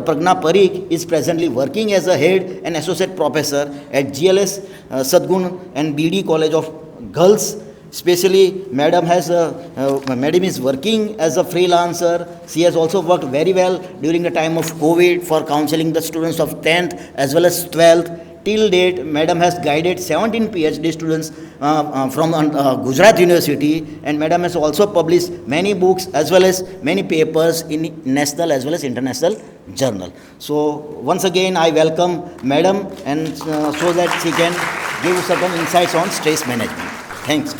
Pragna Parikh is presently working as a head and associate professor at GLS Sadgun and BD College of Girls. Especially, Madam is working as a freelancer. She has also worked very well during the time of COVID for counseling the students of 10th as well as 12th. Till date, Madam has guided 17 PhD students from Gujarat University, and Madam has also published many books as well as many papers in national as well as international journal. So once again, I welcome Madam and so that she can give certain insights on stress management. Thanks.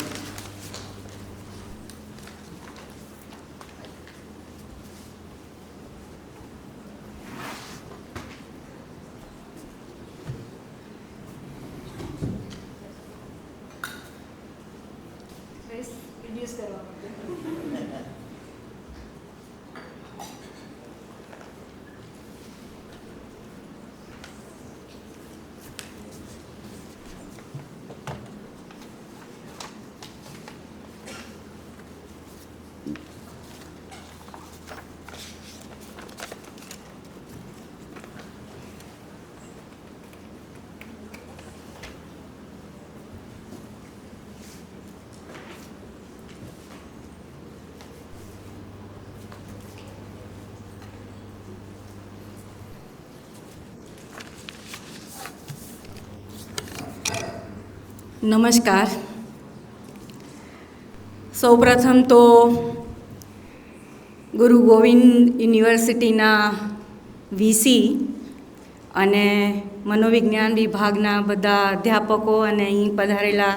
નમસ્કાર. સૌપ્રથમ તો ગુરુ ગોવિંદ યુનિવર્સિટીના VC અને મનોવિજ્ઞાન વિભાગના બધા અધ્યાપકો અને અહીં પધારેલા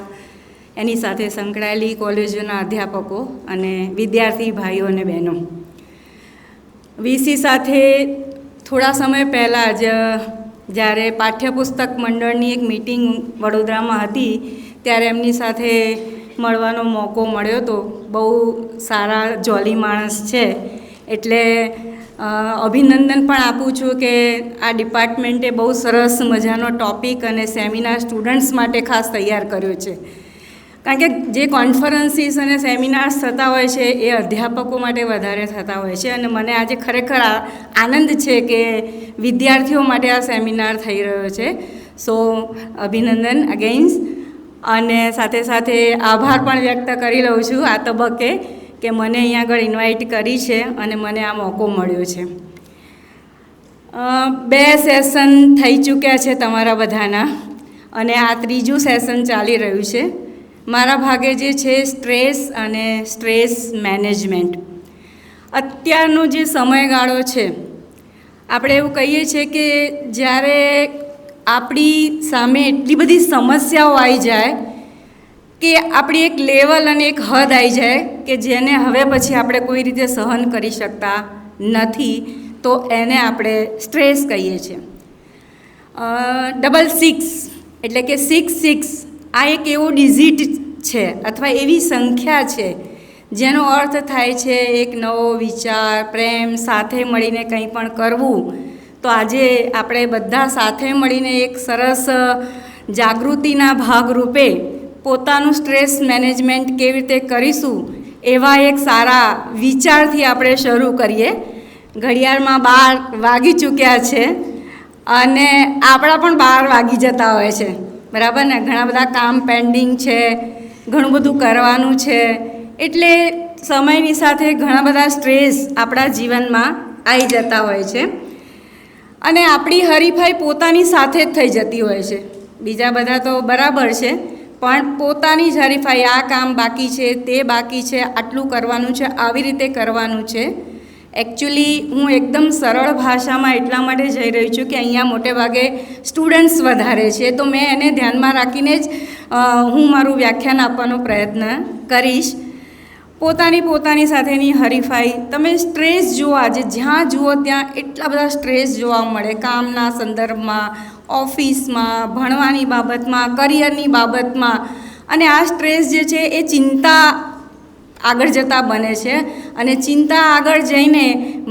એની સાથે સંકળાયેલી કોલેજોના અધ્યાપકો અને વિદ્યાર્થી ભાઈઓ અને બહેનો, વીસી સાથે થોડા સમય પહેલાં જ જ્યારે પાઠ્યપુસ્તક મંડળની એક મિટિંગ વડોદરામાં હતી ત્યારે એમની સાથે મળવાનો મોકો મળ્યો હતો. બહુ સારા જોલી માણસ છે, એટલે અભિનંદન પણ આપું છું કે આ ડિપાર્ટમેન્ટે બહુ સરસ મજાનો ટૉપિક અને સેમિનાર સ્ટુડન્ટ્સ માટે ખાસ તૈયાર કર્યો છે. કારણ કે જે કોન્ફરન્સીસ અને સેમિનાર્સ થતા હોય છે એ અધ્યાપકો માટે વધારે થતા હોય છે, અને મને આજે ખરેખર આનંદ છે કે વિદ્યાર્થીઓ માટે આ સેમિનાર થઈ રહ્યો છે. સો અભિનંદન અગેન્સ, અને સાથે સાથે આભાર પણ વ્યક્ત કરી લઉં છું આ તબક્કે કે મને અહીંયા આગળ ઇન્વાઇટ કરી છે અને મને આ મોકો મળ્યો છે. 2 સેશન થઈ ચૂક્યા છે તમારા બધાના, અને આ 3જું સેશન ચાલી રહ્યું છે. મારા ભાગે જે છે સ્ટ્રેસ અને સ્ટ્રેસ મેનેજમેન્ટ. અત્યારનો જે સમયગાળો છે, આપણે એવું કહીએ છીએ કે જ્યારે આપણી સામે એટલી બધી સમસ્યાઓ આવી જાય કે આપણી એક લેવલ અને એક હદ આવી જાય કે જેને હવે પછી આપણે કોઈ રીતે સહન કરી શકતા નથી, તો એને આપણે સ્ટ્રેસ કહીએ છીએ. 666 એટલે કે 66 આ એક એવો ડિઝિટ છે અથવા એવી સંખ્યા છે જેનો અર્થ થાય છે એક નવો વિચાર, પ્રેમ, સાથે મળીને કંઈ પણ કરવું. તો આજે આપણે બધા સાથે મળીને એક સરસ જાગૃતિના ભાગરૂપે પોતાનું સ્ટ્રેસ મેનેજમેન્ટ કેવી રીતે કરીશું એવા એક સારા વિચારથી આપણે શરૂ કરીએ. ઘડિયાળમાં 12 વાગી ચૂક્યા છે અને આપણા પણ 12 વાગી જતા હોય છે, બરાબર ને? ઘણા બધા કામ પેન્ડિંગ છે, ઘણું બધું કરવાનું છે, એટલે સમયની સાથે ઘણા બધા સ્ટ્રેસ આપણા જીવનમાં આવી જતા હોય છે. અને આપણી હરીફાઈ પોતાની સાથે જ થઈ જતી હોય છે. બીજા બધા તો બરાબર છે, પણ પોતાની જ હરીફાઈ, આ કામ બાકી છે, તે બાકી છે, આટલું કરવાનું છે, આવી રીતે કરવાનું છે. એકચ્યુઅલી હું એકદમ સરળ ભાષામાં એટલા માટે જઈ રહી છું કે અહીંયા મોટે ભાગે સ્ટુડન્ટ્સ વધારે છે, તો મેં એને ધ્યાનમાં રાખીને જ હું મારું વ્યાખ્યાન આપવાનો પ્રયત્ન કરીશ. પોતાની સાથેની હરીફાઈ. તમે સ્ટ્રેસ જુઓ, આજે જ્યાં જુઓ ત્યાં એટલા બધા સ્ટ્રેસ જોવા મળે, કામના સંદર્ભમાં, ઓફિસમાં, ભણવાની બાબતમાં, કરિયરની બાબતમાં. અને આ સ્ટ્રેસ જે છે એ ચિંતા આગળ જતાં બને છે, અને ચિંતા આગળ જઈને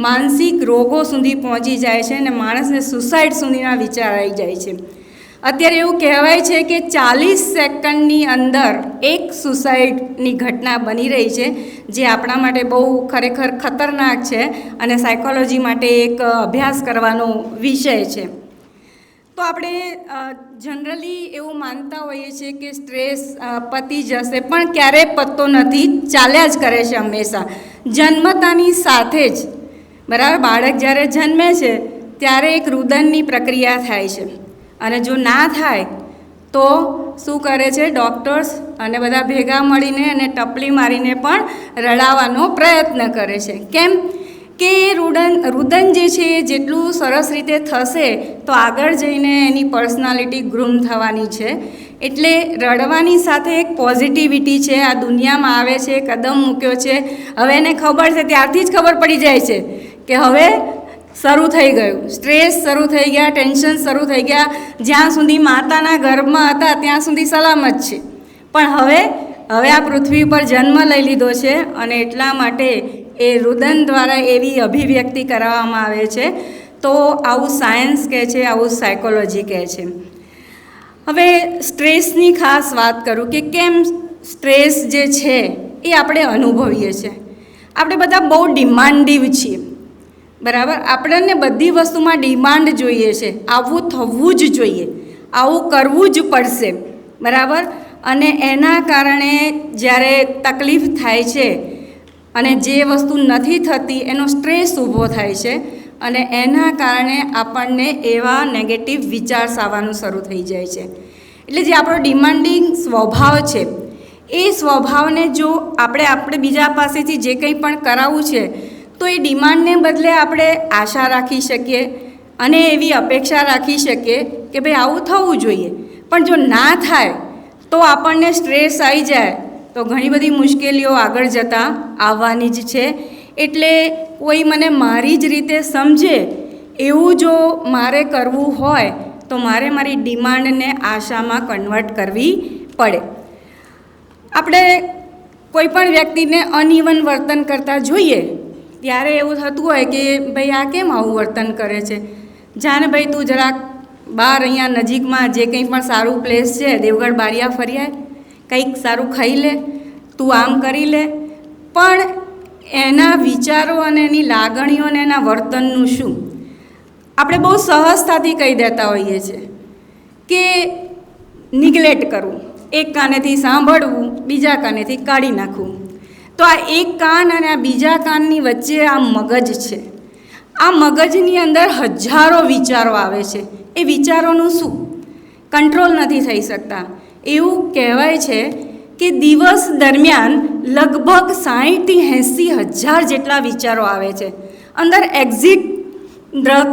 માનસિક રોગો સુધી પહોંચી જાય છે અને માણસને સુસાઇડ સુધીના વિચાર આવી જાય છે. અત્યારે એવું કહેવાય છે કે 40 સેકન્ડની અંદર એક સુસાઇડની ઘટના બની રહી છે, જે આપણા માટે બહુ ખરેખર ખતરનાક છે અને સાયકોલોજી માટે એક અભ્યાસ કરવાનો વિષય છે. તો આપણે જનરલી એવું માનતા હોઈએ છીએ કે સ્ટ્રેસ પતી જશે, પણ ક્યારેય પતતો નથી, ચાલ્યા જ કરે છે હંમેશા. જન્મતાની સાથે જ બરાબર, બાળક જ્યારે જન્મે છે ત્યારે એક રુદનની પ્રક્રિયા થાય છે, અને જો ના થાય તો શું કરે છે ડૉક્ટર્સ અને બધા ભેગા મળીને અને ટપલી મારીને પણ રડાવવાનો પ્રયત્ન કરે છે. કેમ કે રુદન જે છે એ જેટલું સરસ રીતે થશે તો આગળ જઈને એની પર્સનાલિટી ગ્રૂમ થવાની છે. એટલે રડવાની સાથે એક પોઝિટિવિટી છે, આ દુનિયામાં આવે છે, કદમ મૂક્યો છે, હવે એને ખબર છે, ત્યારથી જ ખબર પડી જાય છે કે હવે શરૂ થઈ ગયું, સ્ટ્રેસ શરૂ થઈ ગયા, ટેન્શન શરૂ થઈ ગયા. જ્યાં સુધી માતાના ગર્ભમાં હતા ત્યાં સુધી સલામત છે, પણ હવે આ પૃથ્વી પર જન્મ લઈ લીધો છે, અને એટલા માટે એ રુદન દ્વારા એવી અભિવ્યક્તિ કરાવવામાં આવે છે. તો આવું સાયન્સ કહે છે, આવું સાયકોલોજી કહે છે. હવે સ્ટ્રેસની ખાસ વાત કરું કે કેમ સ્ટ્રેસ જે છે એ આપણે અનુભવીએ છીએ. આપણે બધા બહુ ડિમાન્ડિવ છીએ, બરાબર. આપણને બધી વસ્તુમાં ડિમાન્ડ જોઈએ છે, આવું થવું જ જોઈએ, આવું કરવું જ પડશે, બરાબર. અને એના કારણે જ્યારે તકલીફ થાય છે અને જે વસ્તુ નથી થતી એનો સ્ટ્રેસ ઊભો થાય છે, અને એના કારણે આપણને એવા નેગેટિવ વિચાર્સ આવવાનું શરૂ થઈ જાય છે. એટલે જે આપણો ડિમાન્ડિંગ સ્વભાવ છે એ સ્વભાવને જો આપણે બીજા પાસેથી જે કંઈ પણ કરાવવું છે તો એ ડિમાન્ડને બદલે આપણે આશા રાખી શકીએ અને એવી અપેક્ષા રાખી શકીએ કે ભાઈ આવું થવું જોઈએ. પણ જો ના થાય તો આપણને સ્ટ્રેસ આવી જાય તો ઘણી બધી મુશ્કેલીઓ આગળ જતાં આવવાની જ છે. એટલે કોઈ મને મારી જ રીતે સમજે એવું જો મારે કરવું હોય તો મારે મારી ડિમાન્ડને આશામાં કન્વર્ટ કરવી પડે. આપણે કોઈ પણ વ્યક્તિને અનઇવન વર્તન કરતાં જોઈએ ત્યારે એવું થતું હોય કે ભાઈ આ કેમ આવું વર્તન કરે છે, જાને ભાઈ તું જરાક બહાર અહીંયા નજીકમાં જે કંઈ પણ સારું પ્લેસ છે દેવગઢ બારિયા ફરી આય, કંઈક સારું ખાઈ લે, તું આમ કરી લે. પણ એના વિચારો અને એની લાગણીઓ અને એના વર્તનનું શું? આપણે બહુ સહજતાથી કહી દેતા હોઈએ છીએ કે નિગ્લેક્ટ કરવું, એક કાનેથી સાંભળવું, બીજા કાનેથી કાઢી નાખવું. તો આ એક કાન અને આ બીજા કાનની વચ્ચે આ મગજ છે. આ મગજની અંદર હજારો વિચારો આવે છે. એ વિચારોનું શું? કંટ્રોલ નથી થઈ શકતા. એવું કહેવાય છે કે દિવસ દરમિયાન લગભગ 60-80 હજાર જેટલા વિચારો આવે છે. અંદર એક્ઝિટ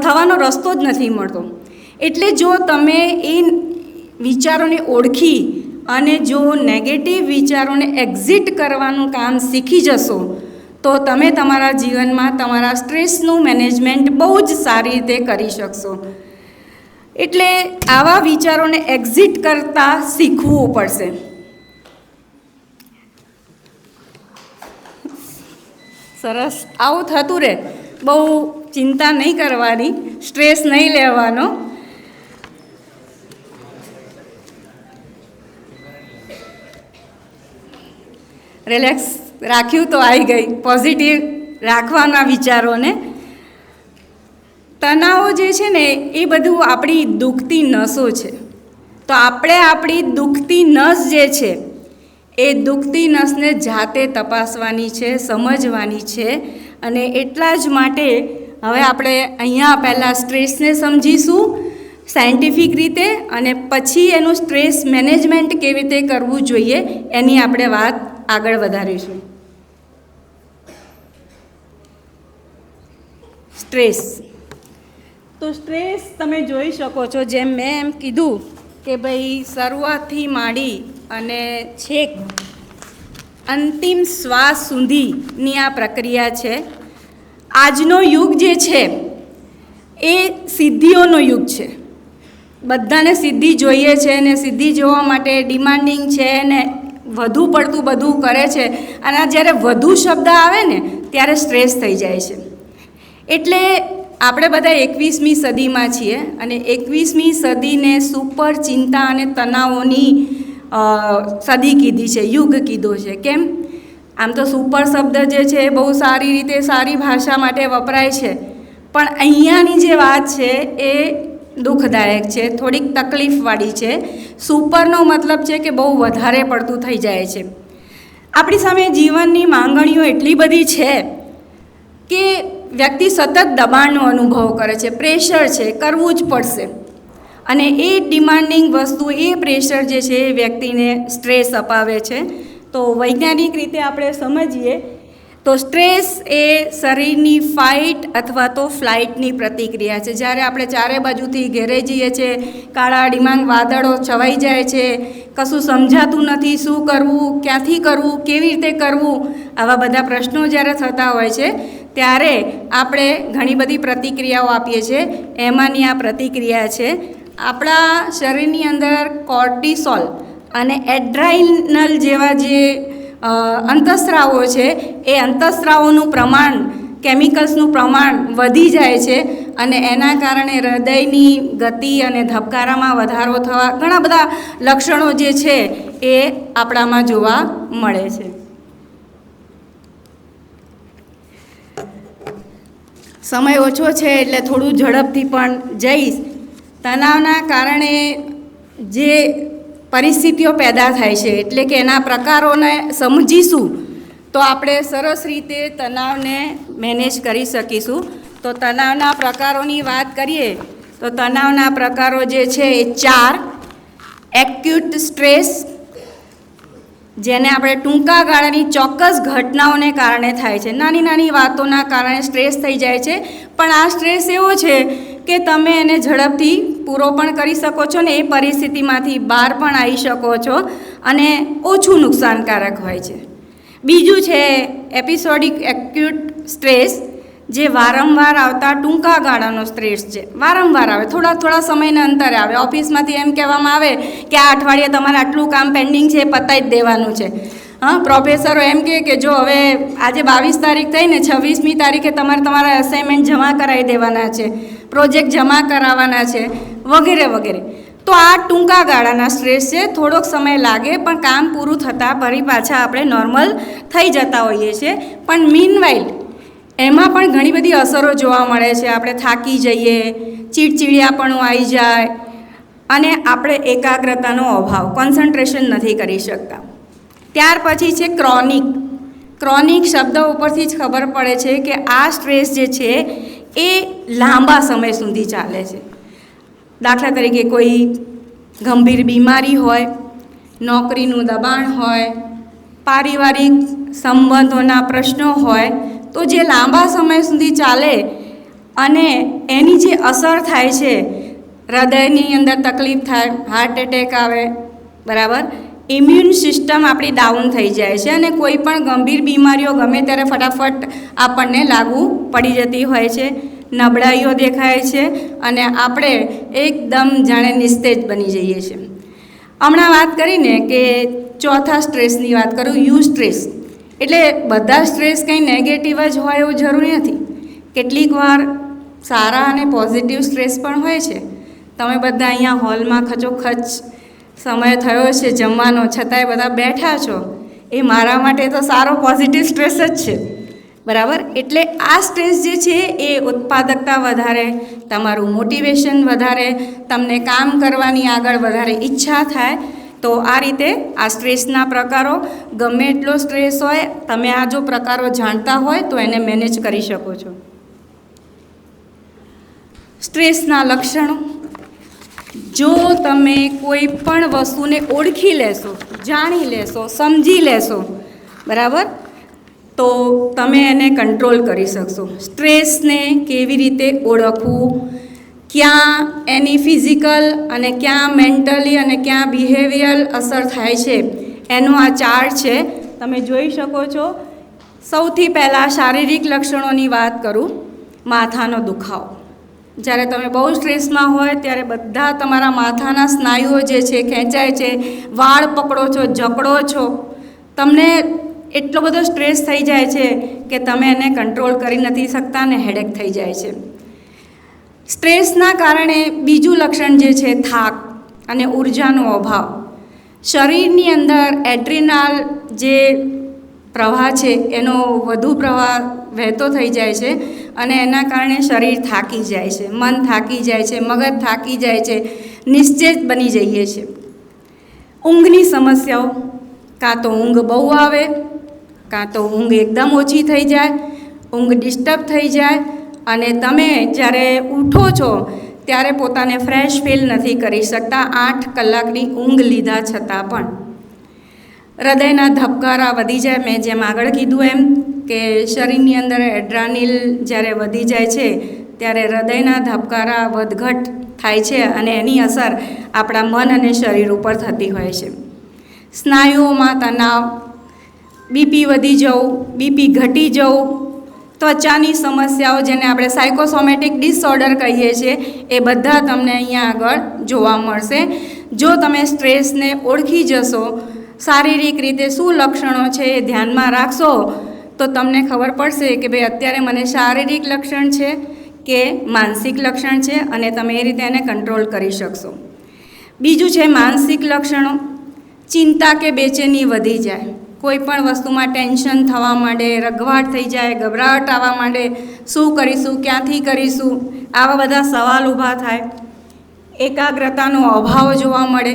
થવાનો રસ્તો જ નથી મળતો. એટલે જો તમે એ વિચારોને ઓળખી અને જો નેગેટિવ વિચારોને એક્ઝિટ કરવાનું કામ શીખી જશો તો તમે તમારા જીવનમાં તમારા સ્ટ્રેસનું મેનેજમેન્ટ બહુ જ સારી રીતે કરી શકશો. એટલે આવા વિચારોને એક્ઝિટ કરતાં શીખવું પડશે. સરસ, આવું થતું રહે, બહુ ચિંતા નહીં કરવાની, સ્ટ્રેસ નહીં લેવાનો. રિલેક્સ રાખ્યું તો આવી ગઈ, પોઝિટિવ રાખવાના વિચારોને. તણાવો જે છે ને એ બધું આપણી દુખતી નસો છે. તો આપણે આપણી દુખતી નસ જે છે એ દુખતી નસને જાતે તપાસવાની છે, સમજવાની છે. અને એટલા જ માટે હવે આપણે અહીંયા પહેલાં સ્ટ્રેસને સમજીશું સાયન્ટિફિક રીતે, અને પછી એનું સ્ટ્રેસ મેનેજમેન્ટ કેવી રીતે કરવું જોઈએ એની આપણે વાત આગળ વધારીશું. સ્ટ્રેસ. તો સ્ટ્રેસ તમે જોઈ શકો છો, જેમ મેં એમ કીધું કે ભાઈ શરૂઆતથી માંડી અને છેક અંતિમ શ્વાસ સુધીની આ પ્રક્રિયા છે. આજનો યુગ જે છે એ સિદ્ધિઓનો યુગ છે. બધાને સિદ્ધિ જોઈએ છે ને સિદ્ધિ જોવા માટે ડિમાન્ડિંગ છે ને વધુ પડતું બધું કરે છે. અને જ્યારે વધુ શબ્દ આવે ને ત્યારે સ્ટ્રેસ થઈ જાય છે. એટલે આપણે બધા 21મી સદીમાં છીએ અને 21મી સદીને સુપર ચિંતા અને તણાવોની સદી કીધી છે, યુગ કીધો છે. કેમ? આમ તો સુપર શબ્દ જે છે એ બહુ સારી રીતે સારી ભાષા માટે વપરાય છે, પણ અહીંયાની જે વાત છે એ દુઃખદાયક છે, થોડીક તકલીફવાળી છે. સુપરનો મતલબ છે કે બહુ વધારે પડતું થઈ જાય છે. આપણી સામે જીવનની માંગણીઓ એટલી બધી છે કે વ્યક્તિ સતત દબાણનો અનુભવ કરે છે, પ્રેશર છે, કરવું જ પડશે. અને એ ડિમાન્ડિંગ વસ્તુ, એ પ્રેશર જે છે એ વ્યક્તિને સ્ટ્રેસ અપાવે છે. તો વૈજ્ઞાનિક રીતે આપણે સમજીએ તો સ્ટ્રેસ એ શરીરની ફાઇટ અથવા તો ફ્લાઇટની પ્રતિક્રિયા છે. જ્યારે આપણે ચારે બાજુથી ઘેરે જઈએ છીએ, કાળા ડિમાંગ વાદળો છવાઈ જાય છે, કશું સમજાતું નથી, શું કરવું, ક્યાંથી કરવું, કેવી રીતે કરવું, આવા બધા પ્રશ્નો જ્યારે થતા હોય છે ત્યારે આપણે ઘણી બધી પ્રતિક્રિયાઓ આપીએ છીએ. એમાંની આ પ્રતિક્રિયા છે, આપણા શરીરની અંદર કોર્ટિસોલ અને એડ્રેનાલિન જેવા જે અંતઃસ્રાવો છે એ અંતઃસ્રાવોનું પ્રમાણ, કેમિકલ્સનું પ્રમાણ વધી જાય છે અને એના કારણે હૃદયની ગતિ અને ધબકારામાં વધારો થવા ઘણા બધા લક્ષણો જે છે એ આપણામાં જોવા મળે છે. સમય ઓછો છે એટલે થોડું ઝડપથી પણ જઈશ. તણાવના કારણે જે પરિસ્થિતિઓ પેદા થાય છે એટલે કે એના પ્રકારોને સમજીશું તો આપણે સરસ રીતે તણાવને મેનેજ કરી શકીશું. તો તણાવના પ્રકારોની વાત કરીએ તો તણાવના પ્રકારો જે છે એ 4. એક્યુટ સ્ટ્રેસ, જેને આપણે ટૂંકા ગાળાની ચોક્કસ ઘટનાઓને કારણે થાય છે. નાની નાની વાતોના કારણે સ્ટ્રેસ થઈ જાય છે, પણ આ સ્ટ્રેસ એવો છે કે તમે એને ઝડપથી પૂરો પણ કરી શકો છો ને એ પરિસ્થિતિમાંથી બહાર પણ આવી શકો છો અને ઓછું નુકસાનકારક હોય છે. બીજું છે એપિસોડિક એક્યુટ સ્ટ્રેસ, જે વારંવાર આવતા ટૂંકા ગાળાનો સ્ટ્રેસ છે. વારંવાર આવે, થોડા સમયના અંતરે આવે. ઓફિસમાંથી એમ કહેવામાં આવે કે આ અઠવાડિયે તમારે આટલું કામ પેન્ડિંગ છે, પતાવી જ દેવાનું છે. પ્રોફેસરો એમ કે જો હવે આજે 22 તારીખ થઈ ને 26મી તારીખે તમારે તમારા અસાઇનમેન્ટ જમા કરાવી દેવાના છે, પ્રોજેક્ટ જમા કરાવવાના છે, વગેરે વગેરે. તો આ ટૂંકા ગાળાના સ્ટ્રેસ છે. થોડોક સમય લાગે પણ કામ પૂરું થતાં ફરી પાછા આપણે નોર્મલ થઈ જતા હોઈએ છીએ. પણ મીનવાઇલ એમાં પણ ઘણી બધી અસરો જોવા મળે છે. આપણે થાકી જઈએ, ચીડચીડિયાપણું આવી જાય અને આપણે એકાગ્રતાનો અભાવ, કોન્સન્ટ્રેશન નથી કરી શકતા. ત્યાર પછી છે ક્રોનિક. ક્રોનિક શબ્દ ઉપરથી જ ખબર પડે છે કે આ સ્ટ્રેસ જે છે એ લાંબા સમય સુધી ચાલે છે. દાખલા તરીકે કોઈ ગંભીર બીમારી હોય, નોકરીનું દબાણ હોય, પારિવારિક સંબંધોના પ્રશ્નો હોય, તો જે લાંબા સમય સુધી ચાલે અને એની જે અસર થાય છે, હૃદયની અંદર તકલીફ થાય, હાર્ટ એટેક આવે, બરાબર, ઇમ્યુન સિસ્ટમ આપણી ડાઉન થઈ જાય છે અને કોઈ પણ ગંભીર બીમારીઓ ગમે ત્યારે ફટાફટ આપણને લાગુ પડી જતી હોય છે. નબળાઈઓ દેખાય છે અને આપણે એકદમ જાણે નિસ્તેજ બની જઈએ છીએ. હમણાં વાત કરીને કે ચોથા સ્ટ્રેસની વાત કરું, યુ સ્ટ્રેસ. એટલે બધા સ્ટ્રેસ કંઈ નેગેટિવ જ હોય એવું જરૂરી નથી. કેટલીક વાર સારા અને પોઝિટિવ સ્ટ્રેસ પણ હોય છે. તમે બધા અહીંયા હોલમાં ખચોખચ સમય થયો છે જમવાનો, છતાંય બધા બેઠા છો, એ મારા માટે તો સારો પોઝિટિવ સ્ટ્રેસ જ છે, બરાબર. એટલે આ સ્ટ્રેસ જે છે એ ઉત્પાદકતા વધારે, તમારું મોટિવેશન વધારે, તમને કામ કરવાની આગળ વધારે ઈચ્છા થાય. તો આ રીતે આ સ્ટ્રેસના પ્રકારો, ગમે એટલો સ્ટ્રેસ હોય, તમે આ જો પ્રકારો જાણતા હોય તો એને મેનેજ કરી શકો છો. સ્ટ્રેસના લક્ષણો, જો તમે કોઈ પણ વસ્તુને ઓળખી લેશો, જાણી લેશો, સમજી લેશો, બરાબર, તો તમે એને કંટ્રોલ કરી શકશો. સ્ટ્રેસને કેવી રીતે ઓળખવું, ક્યાં એની ફિઝિકલ અને ક્યાં મેન્ટલી અને ક્યાં બિહેવિયરલ અસર થાય છે, એનો આ ચાર્ટ છે, તમે જોઈ શકો છો. સૌથી પહેલાં શારીરિક લક્ષણોની વાત કરું. માથાનો દુખાવો. જ્યારે તમે બહુ સ્ટ્રેસમાં હોય ત્યારે બધા તમારા માથાના સ્નાયુઓ જે છે ખેંચાય છે, વાળ પકડો છો, જકડો છો, તમને એટલો બધો સ્ટ્રેસ થઈ જાય છે કે તમે એને કંટ્રોલ કરી નથી શકતા અને હેડેક થઈ જાય છે. સ્ટ્રેસના કારણે બીજું લક્ષણ જે છે થાક અને ઉર્જાનો અભાવ. શરીરની અંદર એડ્રિનાલ જે પ્રવાહ છે એનો વધુ પ્રવાહ વહેતો થઈ જાય છે અને એના કારણે શરીર થાકી જાય છે, મન થાકી જાય છે, મગજ થાકી જાય છે, નિશ્ચેત બની જઈએ છીએ. ઊંઘની સમસ્યાઓ, કાં તો ઊંઘ બહુ આવે, કાં તો ઊંઘ એકદમ ઓછી થઈ જાય, ઊંઘ ડિસ્ટર્બ થઈ જાય અને તમે જ્યારે ઉઠો છો ત્યારે પોતાને ફ્રેશ ફીલ નથી કરી શકતા 8 કલાકની ઊંઘ લીધા છતાં પણ. હૃદયના ધબકારા વધી જાય, મેં જેમ આગળ કીધું એમ કે શરીરની અંદર એડ્રાનિલ જ્યારે વધી જાય છે ત્યારે હૃદયના ધબકારા વધઘટ થાય છે અને એની અસર આપણા મન અને શરીર ઉપર થતી હોય છે. સ્નાયુઓમાં તણાવ, બીપી વધી જવું, બીપી ઘટી જવું, ત્વચાની સમસ્યાઓ જેને આપણે સાયકોસોમેટિક ડિસઓર્ડર કહીએ છીએ એ બધા તમને અહીંયા આગળ જોવા મળશે. જો તમે સ્ટ્રેસને ઓળખી જશો, શારીરિક રીતે શું લક્ષણો છે એ ધ્યાનમાં રાખશો તો તમને ખબર પડશે કે ભાઈ અત્યારે મને શારીરિક લક્ષણ છે કે માનસિક લક્ષણ છે અને તમે એ રીતે એને કંટ્રોલ કરી શકશો. બીજું છે માનસિક લક્ષણો. ચિંતા કે બેચેની વધી જાય, કોઈ પણ વસ્તુમાં ટેન્શન થવા માંડે, રઘવાટ થઈ જાય, ગભરાટ આવવા માંડે, શું કરીશું, ક્યાંથી કરીશું, આવા બધા સવાલ ઊભા થાય. એકાગ્રતાનો અભાવ જોવા મળે,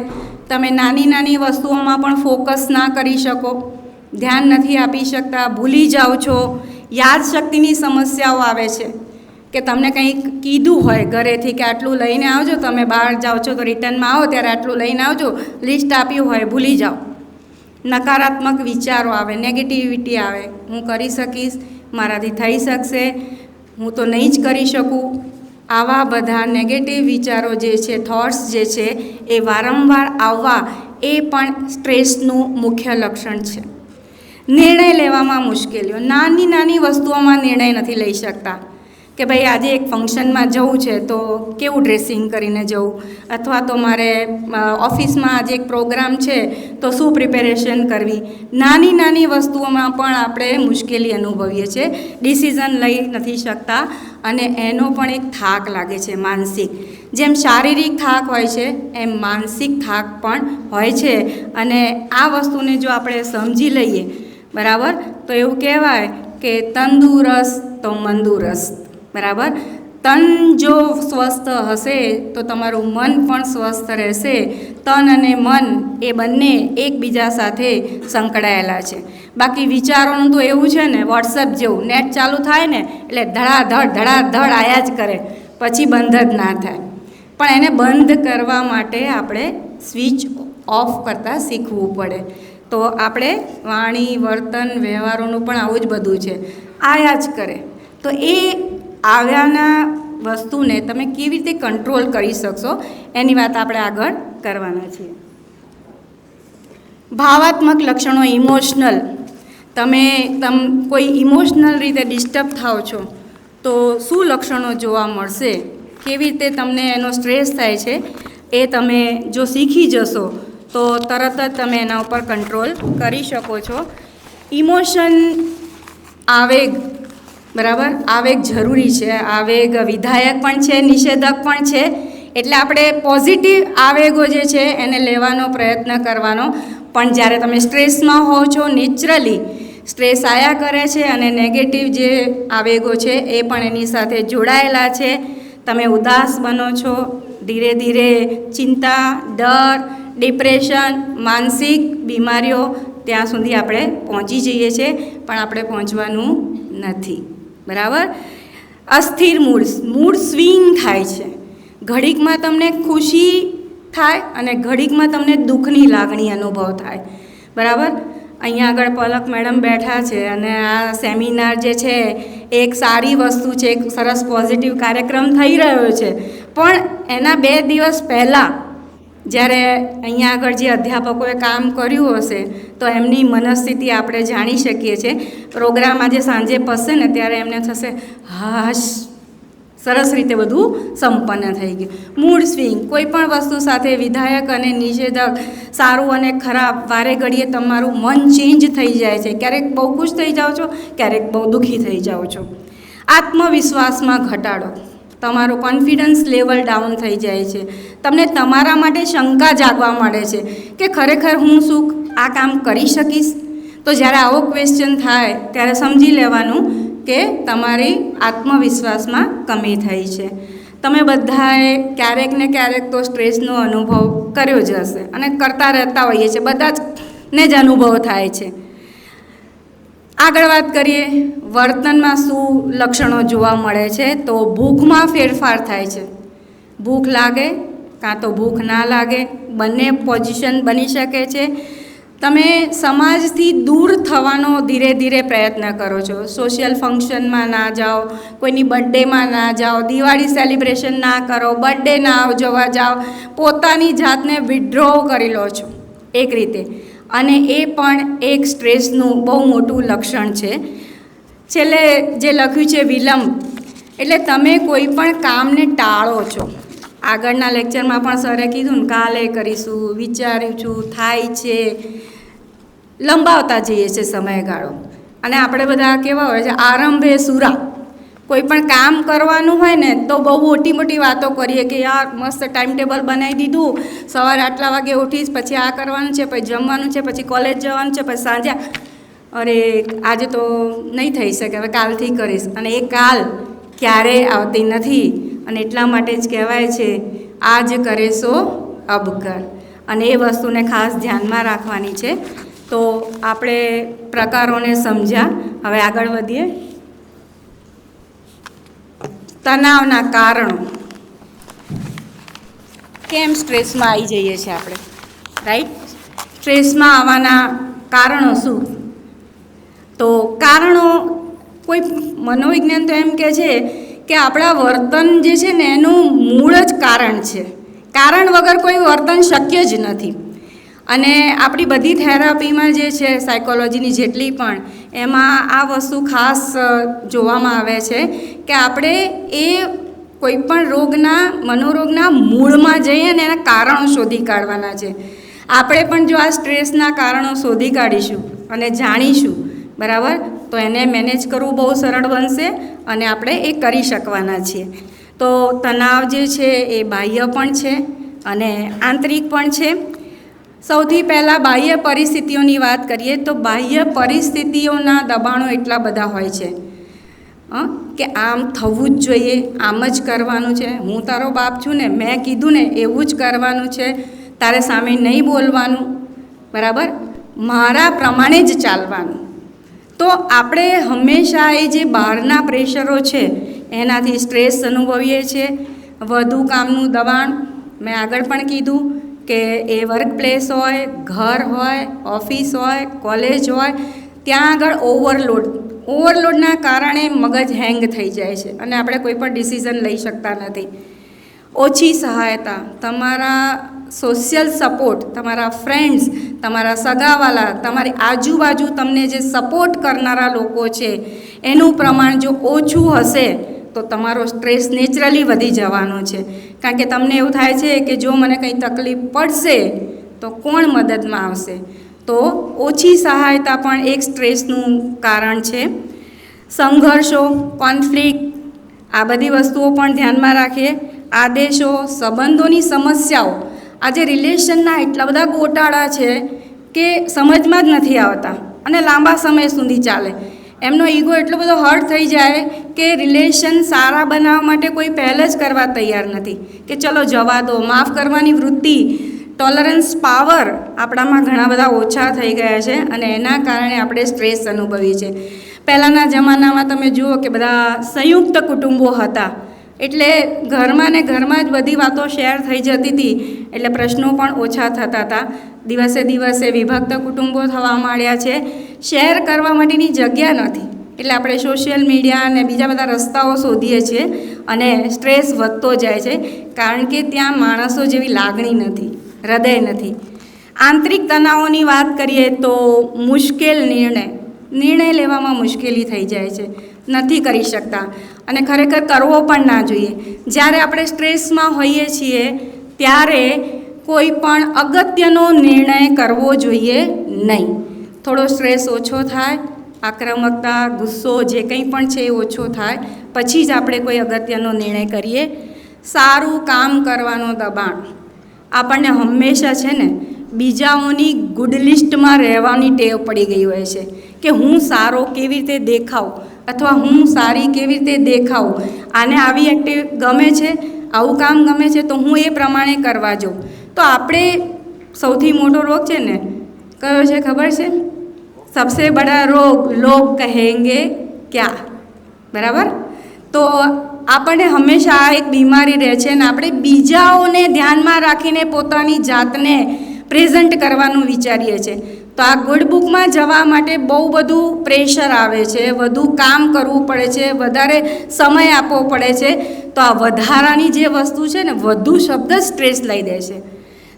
તમે નાની નાની વસ્તુઓમાં પણ ફોકસ ના કરી શકો, ધ્યાન નથી આપી શકતા, ભૂલી જાઓ છો. યાદશક્તિની સમસ્યાઓ આવે છે કે તમને કંઈક કીધું હોય ઘરેથી કે આટલું લઈને આવજો, તમે બહાર જાઓ છો તો રિટર્નમાં આવો ત્યારે આટલું લઈને આવજો, લિસ્ટ આપ્યું હોય ભૂલી જાઓ. નકારાત્મક વિચારો આવે, નેગેટિવિટી આવે, હું કરી શકીશ, મારાથી થઈ શકશે, હું તો નહીં જ કરી શકું. આવા બધા નેગેટિવ વિચારો જે છે, થોટ્સ જે છે એ વારંવાર આવવા એ પણ સ્ટ્રેસનું મુખ્ય લક્ષણ છે. નિર્ણય લેવામાં મુશ્કેલીઓ, નાની નાની વસ્તુઓમાં નિર્ણય નથી લઈ શકતા કે ભાઈ આજે એક ફંક્શનમાં જવું છે તો કેવું ડ્રેસિંગ કરીને જવું, અથવા તો મારે ઓફિસમાં આજે એક પ્રોગ્રામ છે તો શું પ્રિપેરેશન કરવી. નાની નાની વસ્તુઓમાં પણ આપણે મુશ્કેલી અનુભવીએ છીએ, ડિસિઝન લઈ નથી શકતા અને એનો પણ એક થાક લાગે છે માનસિક. જેમ શારીરિક થાક હોય છે એમ માનસિક થાક પણ હોય છે અને આ વસ્તુને જો આપણે સમજી લઈએ બરાબર તો એવું કહેવાય કે તંદુરસ્ત તો મંદુરસ્ત. બરાબર, તન જો સ્વસ્થ હશે તો તમારું મન પણ સ્વસ્થ રહેશે. તન અને મન એ બંને એકબીજા સાથે સંકળાયેલા છે. બાકી વિચારોનું તો એવું છે ને, વોટ્સએપ જેવું, નેટ ચાલુ થાય ને એટલે ધડાધડ આયા જ કરે, પછી બંધ જ ના થાય. પણ એને બંધ કરવા માટે આપણે સ્વિચ ઓફ કરતાં શીખવું પડે. તો આપણે વાણી, વર્તન, વ્યવહારોનું પણ આવું જ બધું છે, આયા જ કરે. તો એ આવ્યાના વસ્તુને તમે કેવી રીતે કંટ્રોલ કરી શકશો એની વાત આપણે આગળ કરવાના છીએ. ભાવાત્મક લક્ષણો, ઇમોશનલ. તમે કોઈ ઇમોશનલ રીતે ડિસ્ટર્બ થાઓ છો તો શું લક્ષણો જોવા મળશે, કેવી રીતે તમને એનો સ્ટ્રેસ થાય છે એ તમે જો શીખી જશો તો તરત જ તમે એના ઉપર કંટ્રોલ કરી શકો છો. ઇમોશન, આવેગ, બરાબર, આવેગ જરૂરી છે. આવેગ વિધાયક પણ છે, નિષેધક પણ છે. એટલે આપણે પોઝિટિવ આવેગો જે છે એને લેવાનો પ્રયત્ન કરવાનો. પણ જ્યારે તમે સ્ટ્રેસમાં હો છો, નેચરલી સ્ટ્રેસ આયા કરે છે અને નેગેટિવ જે આવેગો છે એ પણ એની સાથે જોડાયેલા છે. તમે ઉદાસ બનો છો, ધીરે ધીરે ચિંતા, ડર, ડિપ્રેશન, માનસિક બીમારીઓ ત્યાં સુધી આપણે પહોંચી જઈએ છીએ, પણ આપણે પહોંચવાનું નથી. બરાબર. અસ્થિર મૂડ સ્વિંગ થાય છે. ઘડીકમાં તમને ખુશી થાય અને ઘડીકમાં તમને દુઃખની લાગણી અનુભવ થાય. બરાબર. અહીંયા આગળ પલક મેડમ બેઠા છે અને આ સેમિનાર જે છે એક સારી વસ્તુ છે, એક સરસ પોઝિટિવ કાર્યક્રમ થઈ રહ્યો છે. પણ એના 2 દિવસ પહેલાં જ્યારે અહીંયા આગળ જે અધ્યાપકોએ કામ કર્યું હશે તો એમની મનસ્થિતિ આપણે જાણી શકીએ છીએ. પ્રોગ્રામ આજે સાંજે પતશે ને ત્યારે એમને થશે હાશ, સરસ રીતે બધું સંપન્ન થઈ ગયું. મૂડ સ્વિંગ, કોઈ પણ વસ્તુ સાથે વિધાયક અને નિષેધક, સારું અને ખરાબ, વારે ઘડીએ તમારું મન ચેન્જ થઈ જાય છે. ક્યારેક બહુ ખુશ થઈ જાઓ છો, ક્યારેક બહુ દુઃખી થઈ જાઓ છો. આત્મવિશ્વાસમાં ઘટાડો, તમારું કોન્ફિડન્સ લેવલ ડાઉન થઈ જાય છે, તમને તમારા માટે શંકા જાગવા મળે છે કે ખરેખર હું શું આ કામ કરી શકીશ. તો જ્યારે આવો ક્વેશ્ચન થાય ત્યારે સમજી લેવાનું કે તમારી આત્મવિશ્વાસમાં કમી થઈ છે. તમે બધાએ ક્યારેક ને ક્યારેક તો સ્ટ્રેસનો અનુભવ કર્યો જ હશે અને કરતા રહેતા હોઈએ છીએ, બધા જ ને જ અનુભવ થાય છે. આગળ વાત કરીએ, વર્તનમાં શું લક્ષણો જોવા મળે છે. તો ભૂખમાં ફેરફાર થાય છે. ભૂખ લાગે કાં તો ભૂખ ના લાગે, બંને પોઝિશન બની શકે છે. તમે સમાજથી દૂર થવાનો ધીરે ધીરે પ્રયત્ન કરો છો. સોશિયલ ફંક્શનમાં ના જાઓ, કોઈની બર્થડેમાં ના જાઓ, દિવાળી સેલિબ્રેશન ના કરો, બર્થડે ના જોવા જાઓ, પોતાની જાતને વિથડ્રો કરી લો છો એક રીતે. અને એ પણ એક સ્ટ્રેસનું બહુ મોટું લક્ષણ છે. છેલ્લે જે લખ્યું છે વિલંબ, એટલે તમે કોઈ પણ કામને ટાળો છો. આગળના લેક્ચરમાં પણ સરે કીધું ને, કાલે કરીશું, વિચાર્યું છું, થાય છે, લંબાવતા જઈએ છીએ સમયગાળો. અને આપણે બધા કેવા હોય છે, આરંભે સુરા. કોઈ પણ કામ કરવાનું હોય ને તો બહુ મોટી મોટી વાતો કરીએ કે યાર મસ્ત ટાઈમ ટેબલ બનાવી દીધું, સવારે આટલા વાગે ઉઠીશ, પછી આ કરવાનું છે, પછી જમવાનું છે, પછી કોલેજ જવાનું છે, પછી સાંજે અરે આજે તો નહીં થઈ શકે, હવે કાલથી કરીશ. અને એ કાલ ક્યારેય આવતી નથી. અને એટલા માટે જ કહેવાય છે આજ કરે સો અબ કર. અને એ વસ્તુને ખાસ ધ્યાનમાં રાખવાની છે. તો આપણે પ્રકારોને સમજ્યા. હવે આગળ વધીએ. તણાવના કારણો. કેમ સ્ટ્રેસમાં આવી જઈએ છીએ આપણે, રાઈટ? સ્ટ્રેસમાં આવવાના કારણો શું? તો કારણો, કોઈ મનોવિજ્ઞાન તો એમ કહે છે કે આપણા વર્તન જે છે ને એનું મૂળ જ કારણ છે. કારણ વગર કોઈ વર્તન શક્ય જ નથી. અને આપણી બધી થેરાપીમાં જે છે સાયકોલોજીની જેટલી પણ, એમાં આ વસ્તુ ખાસ જોવામાં આવે છે કે આપણે એ કોઈપણ રોગના, મનોરોગના મૂળમાં જઈએ અને એના કારણો શોધી કાઢવાના છે. આપણે પણ જો આ સ્ટ્રેસના કારણો શોધી કાઢીશું અને જાણીશું, બરાબર, તો એને મેનેજ કરવું બહુ સરળ બનશે અને આપણે એ કરી શકવાના છીએ. તો તણાવ જે છે એ બાહ્ય પણ છે અને આંતરિક પણ છે. સૌથી પહેલાં બાહ્ય પરિસ્થિતિઓની વાત કરીએ તો બાહ્ય પરિસ્થિતિઓના દબાણો એટલા બધા હોય છે કે આમ થવું જ જોઈએ, આમ જ કરવાનું છે, હું તારો બાપ છું ને, મેં કીધું ને એવું જ કરવાનું છે, તારે સામે નહીં બોલવાનું, બરાબર, મારા પ્રમાણે જ ચાલવાનું. તો આપણે હંમેશા એ જે બહારના પ્રેશરો છે એનાથી સ્ટ્રેસ અનુભવીએ છીએ. વધુ કામનું દબાણ, મેં આગળ પણ કીધું કે એ વર્ક પ્લેસ હોય, ઘર હોય, ઓફિસ હોય, કોલેજ હોય, ત્યાં આગળ ઓવરલોડના કારણે મગજ હેંગ થઈ જાય છે અને આપણે કોઈ પણ ડિસિઝન લઈ શકતા નથી. ઓછી સહાયતા, તમારા સોશિયલ સપોર્ટ, તમારા ફ્રેન્ડ્સ, તમારા સગાવાલા, તમારી આજુબાજુ તમને જે સપોર્ટ કરનારા લોકો છે એનું પ્રમાણ જો ઓછું હશે તો તમારો સ્ટ્રેસ નેચરલી વધી જવાનો છે. કારણ કે તમને એવું થાય છે કે જો મને કંઈ તકલીફ પડશે તો કોણ મદદમાં આવશે. તો ઓછી સહાયતા પણ એક સ્ટ્રેસનું કારણ છે. સંઘર્ષો, કોન્ફ્લિક્ટ, આ બધી વસ્તુઓ પણ ધ્યાનમાં રાખીએ. આદેશો, સંબંધોની સમસ્યાઓ, આજે રિલેશનના એટલા બધા ગોટાળા છે કે સમજમાં જ નથી આવતા અને લાંબા સમય સુધી ચાલે. એમનો ઈગો એટલો બધો હર્ટ થઈ જાય કે રિલેશન સારા બનાવવા માટે કોઈ પહેલ જ કરવા તૈયાર નથી કે ચલો જવા દો. માફ કરવાની વૃત્તિ, ટોલરન્સ પાવર આપણામાં ઘણા બધા ઓછા થઈ ગયા છે અને એના કારણે આપણે સ્ટ્રેસ અનુભવીએ છીએ. પહેલાંના જમાનામાં તમે જુઓ કે બધા સંયુક્ત કુટુંબો હતા, એટલે ઘરમાં ને ઘરમાં જ બધી વાતો શેર થઈ જતી હતી, એટલે પ્રશ્નો પણ ઓછા થતા હતા. દિવસે દિવસે વિભક્ત કુટુંબો થવા માંડ્યા છે. શેર કરવા માટેની જગ્યા નથી, એટલે આપણે સોશિયલ મીડિયા અને બીજા બધા રસ્તાઓ શોધીએ છીએ અને સ્ટ્રેસ વધતો જાય છે કારણ કે ત્યાં માણસો જેવી લાગણી નથી, હૃદય નથી. આંતરિક તણાવોની વાત કરીએ તો મુશ્કેલ નિર્ણય લેવામાં મુશ્કેલી થઈ જાય છે, નથી કરી શકતા અને ખરેખર કરવો પણ ના જોઈએ. જ્યારે આપણે સ્ટ્રેસમાં હોઈએ છીએ ત્યારે કોઈ પણ અગત્યનો નિર્ણય કરવો જોઈએ નહીં. થોડો સ્ટ્રેસ ઓછો થાય, આક્રમકતા, ગુસ્સો જે કંઈ પણ છે એ ઓછો થાય પછી જ આપણે કોઈ અગત્યનો નિર્ણય કરીએ. સારું કામ કરવાનું દબાણ આપણને હંમેશા છે ને બીજાઓની ગુડ લિસ્ટમાં રહેવાની ટેવ પડી ગઈ હોય છે કે હું સારો કેવી રીતે દેખાઉં અથવા હું સારી કેવી રીતે દેખાઉં, આને આવી એક્ટિવ ગમે છે, આવું કામ ગમે છે તો હું એ પ્રમાણે કરવા જાઉં. તો આપણે સૌથી મોટો રોગ છે ને કયો છે ખબર છે? સબસે બડા રોગ લોગ કહેંગે ક્યા, બરાબર? તો આપણને હંમેશા આ એક બીમારી રહે છે ને આપણે બીજાઓને ધ્યાનમાં રાખીને પોતાની જાતને પ્રેઝન્ટ કરવાનું વિચારીએ છીએ. તો આ ગુડ બુકમાં જવા માટે બહુ બધું પ્રેશર આવે છે, વધુ કામ કરવું પડે છે, વધારે સમય આપવો પડે છે. તો આ વધારાની જે વસ્તુ છે ને વધુ શબ્દ સ્ટ્રેસ લઈ દે છે.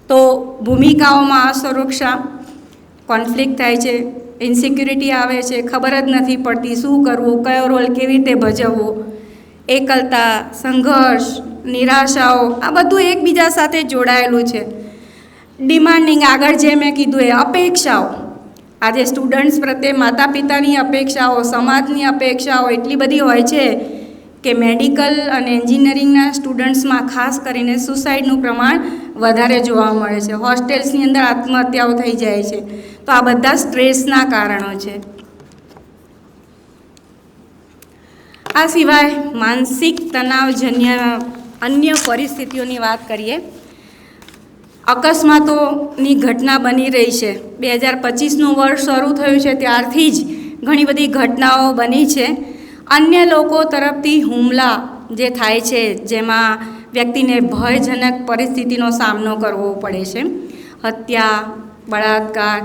તો ભૂમિકાઓમાં અસુરક્ષા, કોન્ફ્લિક્ટ થાય છે, ઇન્સિક્યુરિટી આવે છે, ખબર જ નથી પડતી શું કરવું, કયો રોલ કેવી રીતે ભજવવો, એકલતા, સંઘર્ષ, નિરાશાઓ, આ બધું એકબીજા સાથે જોડાયેલું છે. ડિમાન્ડિંગ, આગળ જે મેં કીધું એ અપેક્ષાઓ, આજે સ્ટુડન્ટ્સ પ્રત્યે માતા પિતાની અપેક્ષાઓ, સમાજની અપેક્ષાઓ એટલી બધી હોય છે કે મેડિકલ અને એન્જિનિયરિંગના સ્ટુડન્ટ્સમાં ખાસ કરીને સુસાઇડનું પ્રમાણ વધારે જોવા મળે છે. હોસ્ટેલ્સની અંદર આત્મહત્યાઓ થઈ જાય છે. તો આ બધા સ્ટ્રેસના કારણો છે. આ સિવાય માનસિક તણાવજન્ય અન્ય પરિસ્થિતિઓની વાત કરીએ. અકસ્માતોની ઘટના બની રહી છે. 2025નું વર્ષ શરૂ થયું છે ત્યારથી જ ઘણી બધી ઘટનાઓ બની છે. અન્ય લોકો તરફથી હુમલા જે થાય છે જેમાં વ્યક્તિને ભયજનક પરિસ્થિતિનો સામનો કરવો પડે છે. હત્યા, બળાત્કાર.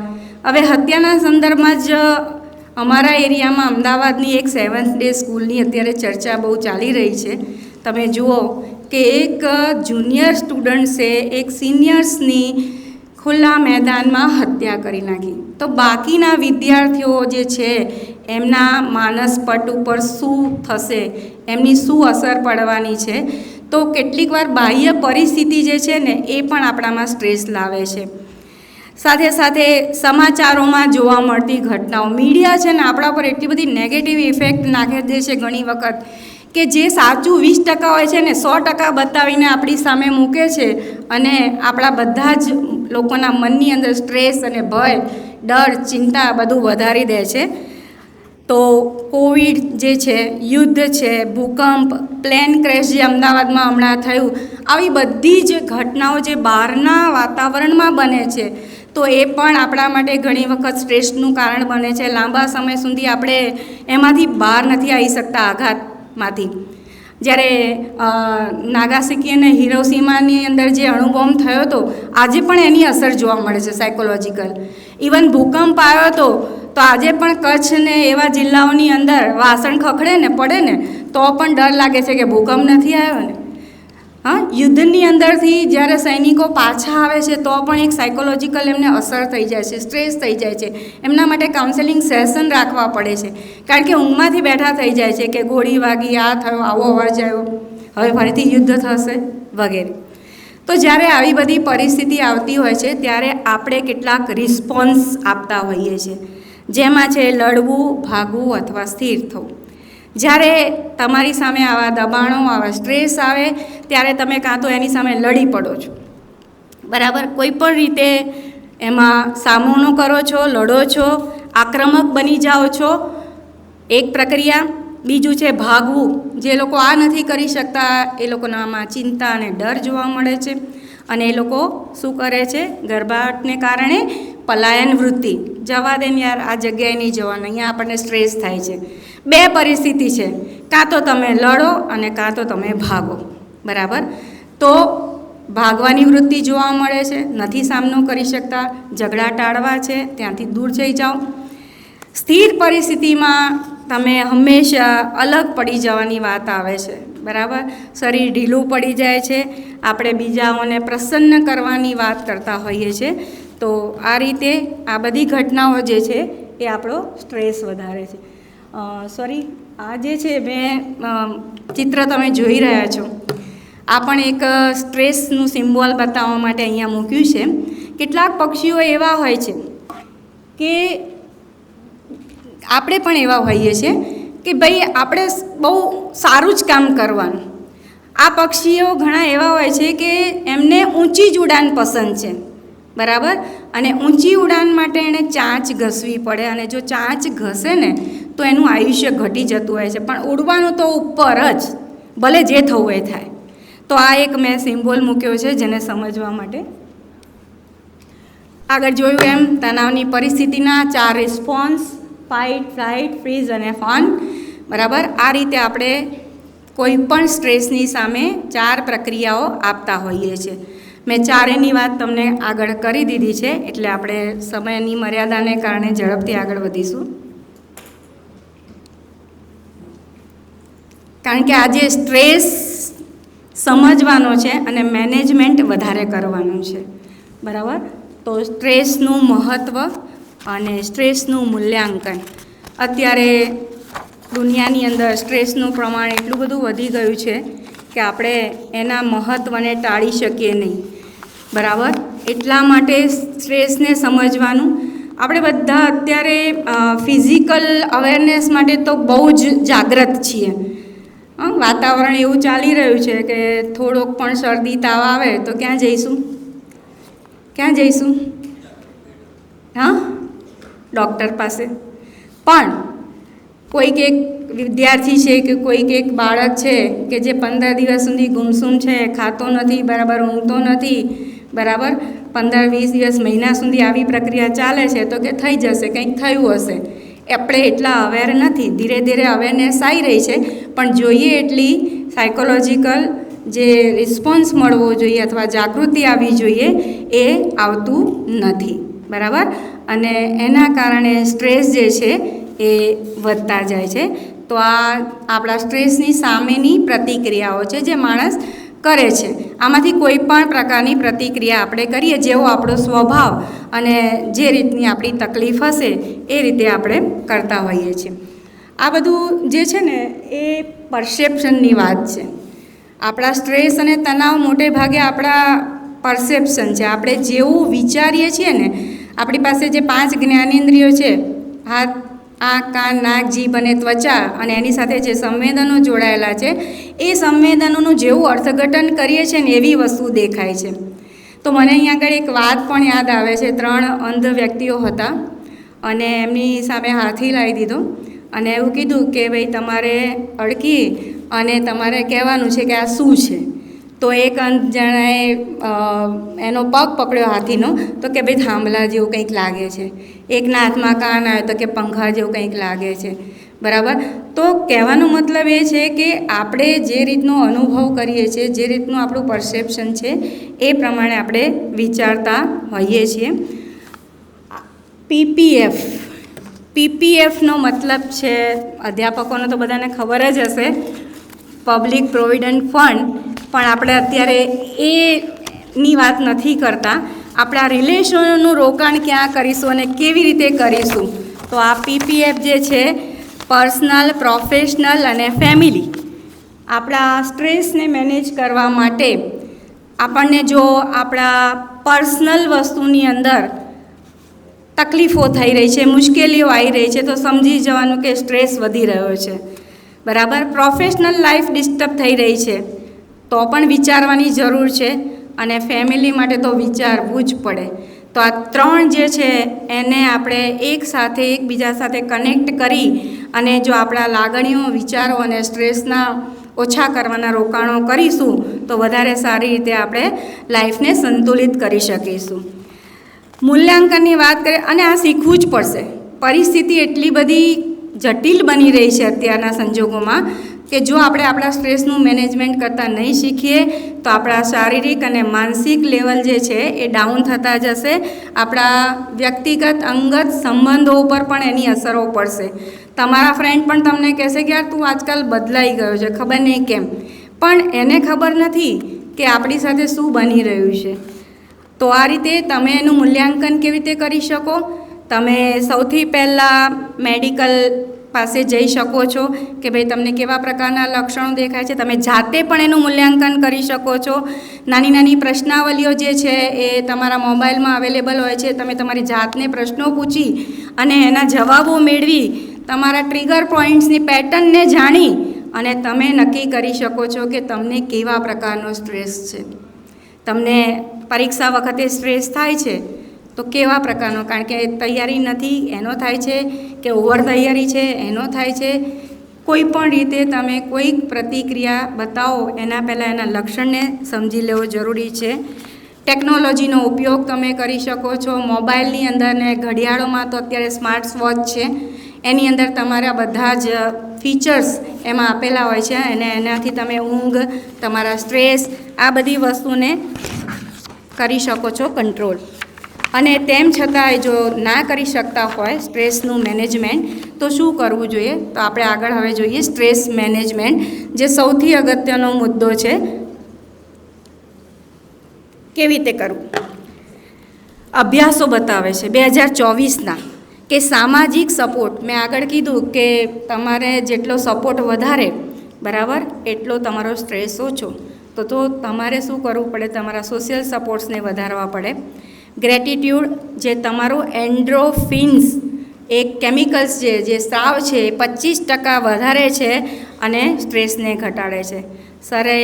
હવે હત્યાના સંદર્ભમાં જ અમારા એરિયામાં અમદાવાદની એક 7th ડે સ્કૂલની અત્યારે ચર્ચા બહુ ચાલી રહી છે. તમે જુઓ કે એક જુનિયર સ્ટુડન્ટ્સે એક સિનિયર્સની ખુલ્લા મેદાનમાં હત્યા કરી નાખી. તો બાકીના વિદ્યાર્થીઓ જે છે એમના માનસ પટ ઉપર શું થશે, એમની શું અસર પડવાની છે. તો કેટલીક વાર બાહ્ય પરિસ્થિતિ જે છે ને એ પણ આપણામાં સ્ટ્રેસ લાવે છે. સાથે સાથે સમાચારોમાં જોવા મળતી ઘટનાઓ, મીડિયા છે ને આપણા પર એટલી બધી નેગેટિવ ઇફેક્ટ નાખે દે છે ઘણી વખત કે જે સાચું 20% હોય છે ને 100% બતાવીને આપણી સામે મૂકે છે અને આપણા બધા જ લોકોના મનની અંદર સ્ટ્રેસ અને ભય, ડર, ચિંતા બધું વધારી દે છે. તો કોવિડ જે છે, યુદ્ધ છે, ભૂકંપ, પ્લેન ક્રેશ જે અમદાવાદમાં હમણાં થયું, આવી બધી જ ઘટનાઓ જે બહારના વાતાવરણમાં બને છે તો એ પણ આપણા માટે ઘણી વખત સ્ટ્રેસનું કારણ બને છે. લાંબા સમય સુધી આપણે એમાંથી બહાર નથી આવી શકતા આઘાતમાંથી. જ્યારે નાગાસાકી અને હિરોશીમાની અંદર જે અણુબોમ્બ થયો હતો આજે પણ એની અસર જોવા મળે છે સાયકોલોજીકલ. ઇવન ભૂકંપ આવ્યો હતો તો આજે પણ કચ્છ ને એવા જિલ્લાઓની અંદર વાસણ ખખડે ને પડે ને તો પણ ડર લાગે છે કે ભૂકંપ નથી આવ્યો ને. હા, યુદ્ધની અંદરથી જ્યારે સૈનિકો પાછા આવે છે તો પણ એક સાયકોલોજીકલ એમને અસર થઈ જાય છે, સ્ટ્રેસ થઈ જાય છે. એમના માટે કાઉન્સેલિંગ સેશન રાખવા પડે છે કારણ કે ઊંઘમાંથી બેઠા થઈ જાય છે કે ગોળી વાગી, આ થયો, આવો અવાજ આવ્યો, હવે ફરીથી યુદ્ધ થશે વગેરે. તો જ્યારે આવી બધી પરિસ્થિતિ આવતી હોય છે ત્યારે આપણે કેટલાક રિસ્પોન્સ આપતા હોઈએ છીએ, જેમાં છે લડવું, ભાગવું અથવા સ્થિર થવું. જ્યારે તમારી સામે આવા દબાણો, આવા સ્ટ્રેસ આવે ત્યારે તમે કાં તો એની સામે લડી પડો છો, બરાબર, કોઈ પણ રીતે એમાં સામનો કરો છો, લડો છો, આક્રમક બની જાઓ છો, એક પ્રક્રિયા. બીજું છે ભાગવું. જે લોકો આ નથી કરી શકતા એ લોકોનામાં ચિંતા અને ડર જોવા મળે છે અને એ લોકો શું કરે છે, ગભરાટને કારણે પલાયન વૃત્તિ, જવા દે ને યાર, આ જગ્યાએ નહીં જવાનું, અહીંયા આપણને સ્ટ્રેસ થાય છે. બે પરિસ્થિતિ છે, કાં તો તમે લડો અને કાં તો તમે ભાગો, બરાબર. તો ભાગવાની વૃત્તિ જોવા મળે છે, નથી સામનો કરી શકતા, ઝઘડા ટાળવા છે, ત્યાંથી દૂર જઈ જાઓ. સ્થિર પરિસ્થિતિમાં તમે હંમેશા અલગ પડી જવાની વાત આવે છે, બરાબર. શરીર ઢીલું પડી જાય છે, આપણે બીજાઓને પ્રસન્ન કરવાની વાત કરતા હોઈએ છીએ. તો આ રીતે આ બધી ઘટનાઓ જે છે એ આપણો સ્ટ્રેસ વધારે છે. સોરી, આ જે છે મેં ચિત્ર તમે જોઈ રહ્યા છો, આ પણ એક સ્ટ્રેસનું સિમ્બોલ બતાવવા માટે અહીંયા મૂક્યું છે. કેટલાક પક્ષીઓ એવા હોય છે કે આપણે પણ એવા હોઈએ છીએ કે ભાઈ આપણે બહુ સારું જ કામ કરવાનું. આ પક્ષીઓ ઘણા એવા હોય છે કે એમને ઊંચી જ ઉડાન પસંદ છે, બરાબર. અને ઊંચી ઉડાન માટે એણે ચાંચ ઘસવી પડે, અને જો ચાંચ ઘસે ને તો એનું આયુષ્ય ઘટી જતું હોય છે. પણ ઉડવાનું તો ઉપર જ, ભલે જે થવું એ થાય. તો આ એક મેં સિમ્બોલ મૂક્યો છે જેને સમજવા માટે. આગળ જોયું એમ તણાવની પરિસ્થિતિના 4 રિસ્પોન્સ: ફાઇટ, ફ્લાઇટ, ફ્રીઝ અને ફન, બરાબર. આ રીતે આપણે કોઈ પણ સ્ટ્રેસની સામે 4 પ્રક્રિયાઓ આપતા હોઈએ છીએ. મેં ચારેયની વાત તમને આગળ કરી દીધી છે, એટલે આપણે સમયની મર્યાદાને કારણે ઝડપથી આગળ વધીશું. કારણ કે આજે સ્ટ્રેસ સમજવાનો છે અને મેનેજમેન્ટ વધારે કરવાનું છે, બરાબર. તો સ્ટ્રેસનું મહત્ત્વ અને સ્ટ્રેસનું મૂલ્યાંકન. અત્યારે દુનિયાની અંદર સ્ટ્રેસનું પ્રમાણ એટલું બધું વધી ગયું છે કે આપણે એના મહત્ત્વને ટાળી શકીએ નહીં, બરાબર. એટલા માટે સ્ટ્રેસને સમજવાનું. આપણે બધા અત્યારે ફિઝિકલ અવેરનેસ માટે તો બહુ જ જાગૃત છીએ. વાતાવરણ એવું ચાલી રહ્યું છે કે થોડોક પણ શરદી તાવ આવે તો ક્યાં જઈશું? હા, ડૉક્ટર પાસે. પણ કોઈક એક વિદ્યાર્થી છે કે કોઈક એક બાળક છે કે જે 15 દિવસ સુધી ગુમસુમ છે, ખાતો નથી, બરાબર ઊંઘતો નથી, બરાબર, 15-20 દિવસ, મહિના સુધી આવી પ્રક્રિયા ચાલે છે, તો કે થઈ જશે, કંઈક થયું હશે. આપણે એટલા અવેર નથી. ધીરે ધીરે અવેરનેસ આવી રહી છે, પણ જોઈએ એટલી સાયકોલોજીકલ જે રિસ્પોન્સ મળવો જોઈએ અથવા જાગૃતિ આવવી જોઈએ એ આવતું નથી, બરાબર. અને એના કારણે સ્ટ્રેસ જે છે એ વધતા જાય છે. તો આ આપણા સ્ટ્રેસની સામેની પ્રતિક્રિયાઓ છે જે માણસ કરે છે. આમાંથી કોઈ પણ પ્રકારની પ્રતિક્રિયા આપણે કરીએ, જેવો આપણો સ્વભાવ અને જે રીતની આપણી તકલીફ હશે એ રીતે આપણે કરતા હોઈએ છીએ. આ બધું જે છે ને એ પરસેપ્શનની વાત છે. આપણા સ્ટ્રેસ અને તણાવ મોટે ભાગે આપણા પરસેપ્શન છે. આપણે જેવું વિચારીએ છીએ ને, આપણી પાસે જે 5 જ્ઞાનેન્દ્રિયો છે, હાથ, આંખ, કાન, નાક, જીભ અને ત્વચા, અને એની સાથે જે સંવેદનો જોડાયેલા છે, એ સંવેદનોનું જેવું અર્થઘટન કરીએ છીએ ને એવી વસ્તુ દેખાય છે. તો મને અહીંયા આગળ એક વાત પણ યાદ આવે છે. 3 અંધ વ્યક્તિઓ હતા અને એમની સામે હાથી લાવી દીધો અને એવું કીધું કે ભાઈ તમારે અડકી અને તમારે કહેવાનું છે કે આ શું છે. તો એક અંધ જણાએ એનો પગ પકડ્યો હાથીનો, તો કે ભાઈ થાંભલા જેવું કંઈક લાગે છે. એકના હાથમાં કાન આવ્યો તો કે પંખા જેવું કંઈક લાગે છે, બરાબર. તો કહેવાનો મતલબ એ છે કે આપણે જે રીતનો અનુભવ કરીએ છીએ, જે રીતનું આપણું પરસેપ્શન છે એ પ્રમાણે આપણે વિચારતા હોઈએ છીએ. પીપીએફનો મતલબ છે, અધ્યાપકોને તો બધાને ખબર જ હશે, પબ્લિક પ્રોવિડન્ટ ફંડ. પણ આપણે અત્યારે એની વાત નથી કરતા. આપણા રિલેશનોનું રોકાણ ક્યાં કરીશું અને કેવી રીતે કરીશું. તો આ પીપીએફ જે છે, પર્સનલ, પ્રોફેશનલ અને ફેમિલી, આપણા સ્ટ્રેસને મેનેજ કરવા માટે આપણને જો આપણા પર્સનલ વસ્તુની અંદર તકલીફો થઈ રહી છે, મુશ્કેલીઓ આવી રહી છે, તો સમજી જવાનું કે સ્ટ્રેસ વધી રહ્યો છે, બરાબર. પ્રોફેશનલ લાઈફ ડિસ્ટર્બ થઈ રહી છે તો પણ વિચારવાની જરૂર છે, અને ફેમિલી માટે તો વિચારવું જ પડે. તો આ 3 જે છે એને આપણે એકબીજા સાથે કનેક્ટ કરી અને જો આપણા લાગણીઓ, વિચારો અને સ્ટ્રેસના ઓછા કરવાના રોકાણો કરીશું તો વધારે સારી રીતે આપણે લાઈફને સંતુલિત કરી શકીશું. મૂલ્યાંકનની વાત કરીએ, અને આ શીખવું જ પડશે. પરિસ્થિતિ એટલી બધી જટિલ બની રહી છે અત્યારના સંજોગોમાં કે જો આપણે આપણા સ્ટ્રેસનું મેનેજમેન્ટ કરતાં નહીં શીખીએ તો આપણા શારીરિક અને માનસિક લેવલ જે છે એ ડાઉન થતા જશે. આપણા વ્યક્તિગત અંગત સંબંધો ઉપર પણ એની અસરો પડશે. તમારા ફ્રેન્ડ પણ તમને કહેશે કે યાર તું આજકાલ બદલાઈ ગયો છે, ખબર નહીં કેમ. પણ એને ખબર નથી કે આપણી સાથે શું બની રહ્યું છે. તો આ રીતે તમે એનું મૂલ્યાંકન કેવી રીતે કરી શકો? તમે સૌથી પહેલાં મેડિકલ પાસે જઈ શકો છો કે ભાઈ તમને કેવા પ્રકારના લક્ષણો દેખાય છે. તમે જાતે પણ એનું મૂલ્યાંકન કરી શકો છો. નાની નાની પ્રશ્નાવલીઓ જે છે એ તમારા મોબાઈલમાં અવેલેબલ હોય છે. તમે તમારી જાતને પ્રશ્નો પૂછી અને એના જવાબો મેળવી તમારા ટ્રિગર પોઈન્ટ્સની પેટર્નને જાણી અને તમે નક્કી કરી શકો છો કે તમને કેવા પ્રકારનો સ્ટ્રેસ છે. તમને પરીક્ષા વખતે સ્ટ્રેસ થાય છે તો કેવા પ્રકારનો, કારણ કે તૈયારી નથી એનો થાય છે કે ઓવર તૈયારી છે એનો થાય છે. કોઈ પણ રીતે તમે કોઈક પ્રતિક્રિયા બતાવો એના પહેલાં એના લક્ષણને સમજી લેવો જરૂરી છે. ટેકનોલોજીનો ઉપયોગ તમે કરી શકો છો. મોબાઈલની અંદર ને ઘડિયાળોમાં તો અત્યારે સ્માર્ટ વોચ છે, એની અંદર તમારા બધા જ ફીચર્સ એમાં આપેલા હોય છે અને એનાથી તમે ઊંઘ, તમારા સ્ટ્રેસ, આ બધી વસ્તુને કરી શકો છો કંટ્રોલ. અને તેમ છતાંય જો ના કરી શકતા હોય સ્ટ્રેસનું મેનેજમેન્ટ તો શું કરવું જોઈએ? તો આપણે આગળ હવે જોઈએ સ્ટ્રેસ મેનેજમેન્ટ, જે સૌથી અગત્યનો મુદ્દો છે. કેવી રીતે કરવું? અભ્યાસો બતાવે છે 2024ના કે સામાજિક સપોર્ટ, મેં આગળ કીધું કે તમારે જેટલો સપોર્ટ વધારે બરાબર એટલો તમારો સ્ટ્રેસ ઓછો. તો તમારે શું કરવું પડે? તમારા સોશિયલ સપોર્ટ્સને વધારવા પડે. ગ્રેટિટ્યૂડ, જે તમારું એન્ડ્રોફિન્સ એક કેમિકલ્સ જે સ્રાવ છે એ 25% વધારે છે અને સ્ટ્રેસને ઘટાડે છે. સરે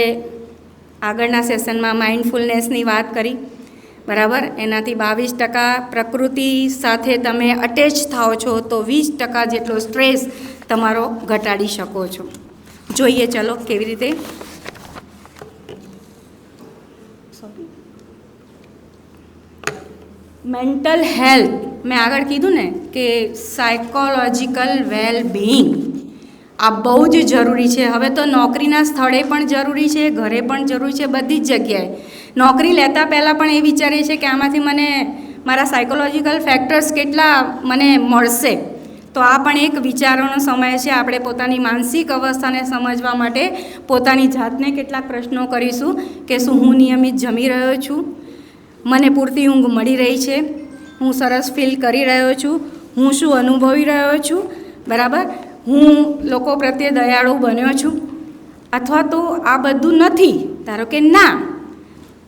આગળના સેશનમાં માઇન્ડફુલનેસની વાત કરી બરાબર, એનાથી 22% પ્રકૃતિ સાથે તમે અટેચ થાઓ છો તો 20% જેટલો સ્ટ્રેસ તમારો ઘટાડી શકો છો. જોઈએ ચલો કેવી રીતે. મેન્ટલ હેલ્થ, મેં આગળ કીધું ને કે સાયકોલોજીકલ વેલબિંગ આ બહુ જ જરૂરી છે. હવે તો નોકરીના સ્થળે પણ જરૂરી છે, ઘરે પણ જરૂરી છે, બધી જ જગ્યાએ. નોકરી લેતા પહેલાં પણ એ વિચારે છે કે આમાંથી મને મારા સાયકોલોજીકલ ફેક્ટર્સ કેટલા મને મળશે. તો આ પણ એક વિચારોનો સમય છે. આપણે પોતાની માનસિક અવસ્થાને સમજવા માટે પોતાની જાતને કેટલાક પ્રશ્નો કરીશું કે શું હું નિયમિત જમી રહ્યો છું? મને પૂરતી ઊંઘ મળી રહી છે? હું સરસ ફીલ કરી રહ્યો છું? હું શું અનુભવી રહ્યો છું? બરાબર, હું લોકો પ્રત્યે દયાળુ બન્યો છું? અથવા તો આ બધું નથી, ધારો કે ના,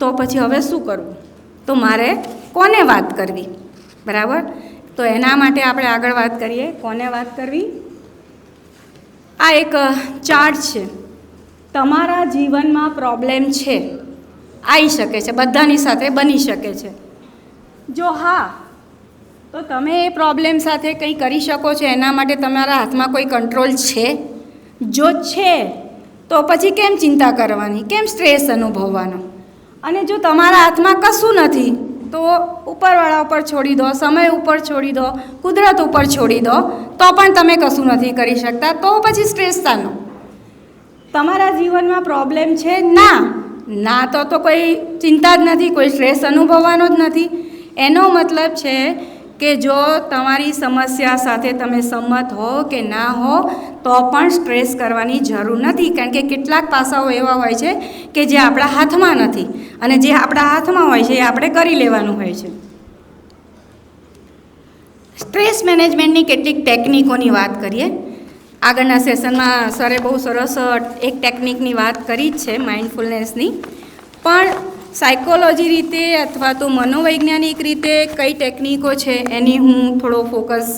તો પછી હવે શું કરવું? તો મારે કોને વાત કરવી? બરાબર, તો એના માટે આપણે આગળ વાત કરીએ. કોને વાત કરવી? આ એક ચાર્ટ છે. તમારા જીવનમાં પ્રોબ્લેમ છે, આવી શકે છે, બધાની સાથે બની શકે છે. જો હા, તો તમે એ પ્રોબ્લેમ સાથે કંઈ કરી શકો છો? એના માટે તમારા હાથમાં કોઈ કંટ્રોલ છે? જો છે તો પછી કેમ ચિંતા કરવાની, કેમ સ્ટ્રેસ અનુભવવાનો? અને જો તમારા હાથમાં કશું નથી તો ઉપરવાળા ઉપર છોડી દો, સમય ઉપર છોડી દો, કુદરત ઉપર છોડી દો, તો પણ તમે કશું નથી કરી શકતા. તો પછી સ્ટ્રેસ શાનો? તમારા જીવનમાં પ્રોબ્લેમ છે? ના તો કોઈ ચિંતા જ નથી, કોઈ સ્ટ્રેસ અનુભવવાનો જ નથી. એનો મતલબ છે કે જો તમારી સમસ્યા સાથે તમે સંમત હો કે ના હો તો પણ સ્ટ્રેસ કરવાની જરૂર નથી, કારણ કે કેટલાક પાસાઓ એવા હોય છે કે જે આપણા હાથમાં નથી અને જે આપણા હાથમાં હોય છે એ આપણે કરી લેવાનું હોય છે. સ્ટ્રેસ મેનેજમેન્ટની કેટલીક ટેકનિકોની વાત કરીએ. આગળના સેશનમાં સરે બહુ સરસ એક ટેકનિકની વાત કરી જ છે, માઇન્ડફુલનેસની. પણ સાયકોલોજી રીતે અથવા તો મનોવૈજ્ઞાનિક રીતે કઈ ટેકનિકો છે એની હું થોડો ફોકસ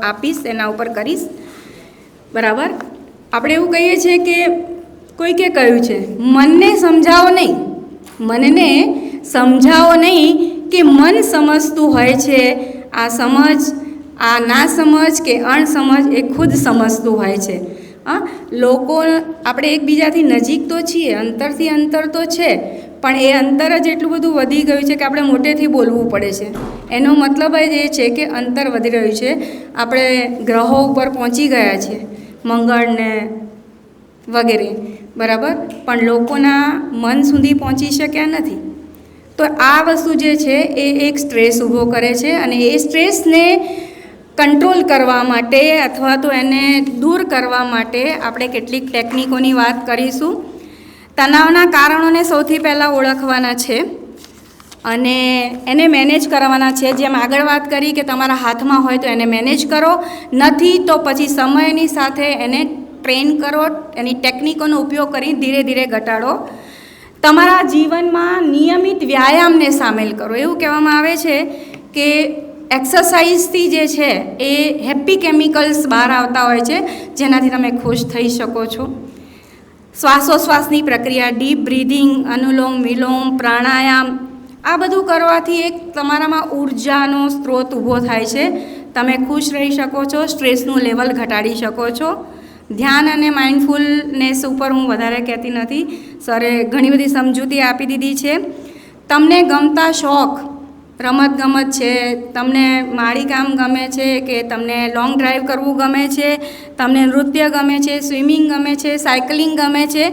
આપીશ, એના ઉપર કરીશ. બરાબર, આપણે એવું કહીએ છીએ કે કોઈકે કહ્યું છે મનને સમજાવો નહીં, મનને સમજાવો નહીં કે મન સમજતું હોય છે. આ સમજ, આ ના સમજ કે અણસમજ એ ખુદ સમજતું હોય છે. લોકો આપણે એકબીજાથી નજીક તો છીએ, અંતરથી અંતર તો છે, પણ એ અંતર જ એટલું બધું વધી ગયું છે કે આપણે મોટેથી બોલવું પડે છે. એનો મતલબ જ એ છે કે અંતર વધી રહ્યું છે. આપણે ગ્રહો ઉપર પહોંચી ગયા છીએ, મંગળને વગેરે, બરાબર, પણ લોકોના મન સુધી પહોંચી શક્યા નથી. તો આ વસ્તુ જે છે એ એક સ્ટ્રેસ ઊભો કરે છે અને એ સ્ટ્રેસને કંટ્રોલ કરવા માટે અથવા તો એને દૂર કરવા માટે આપણે કેટલીક ટેકનિકોની વાત કરીશું. તણાવના કારણોને સૌથી પહેલાં ઓળખવાના છે અને એને મેનેજ કરવાના છે. જેમ આગળ વાત કરી કે તમારા હાથમાં હોય તો એને મેનેજ કરો, નથી તો પછી સમયની સાથે એને ટ્રેન કરો, એની ટેકનિકોનો ઉપયોગ કરી ધીરે ધીરે ઘટાડો. તમારા જીવનમાં નિયમિત વ્યાયામને સામેલ કરો. એવું કહેવામાં આવે છે કે એક્સરસાઇઝથી જે છે એ હેપી કેમિકલ્સ બહાર આવતા હોય છે, જેનાથી તમે ખુશ થઈ શકો છો. શ્વાસોશ્વાસની પ્રક્રિયા, ડીપ બ્રીધિંગ, અનુલોમ વિલોમ, પ્રાણાયામ, આ બધું કરવાથી એક તમારામાં ઉર્જાનો સ્ત્રોત ઊભો થાય છે. તમે ખુશ રહી શકો છો, સ્ટ્રેસનું લેવલ ઘટાડી શકો છો. ધ્યાન અને માઇન્ડફુલનેસ ઉપર હું વધારે કહેતી નથી, સરે ઘણી બધી સમજૂતી આપી દીધી છે. તમને ગમતા શોખ, રમતગમત છે, તમને માળીકામ ગમે છે, કે તમને લોંગ ડ્રાઈવ કરવું ગમે છે, તમને નૃત્ય ગમે છે, સ્વિમિંગ ગમે છે, સાયકલિંગ ગમે છે,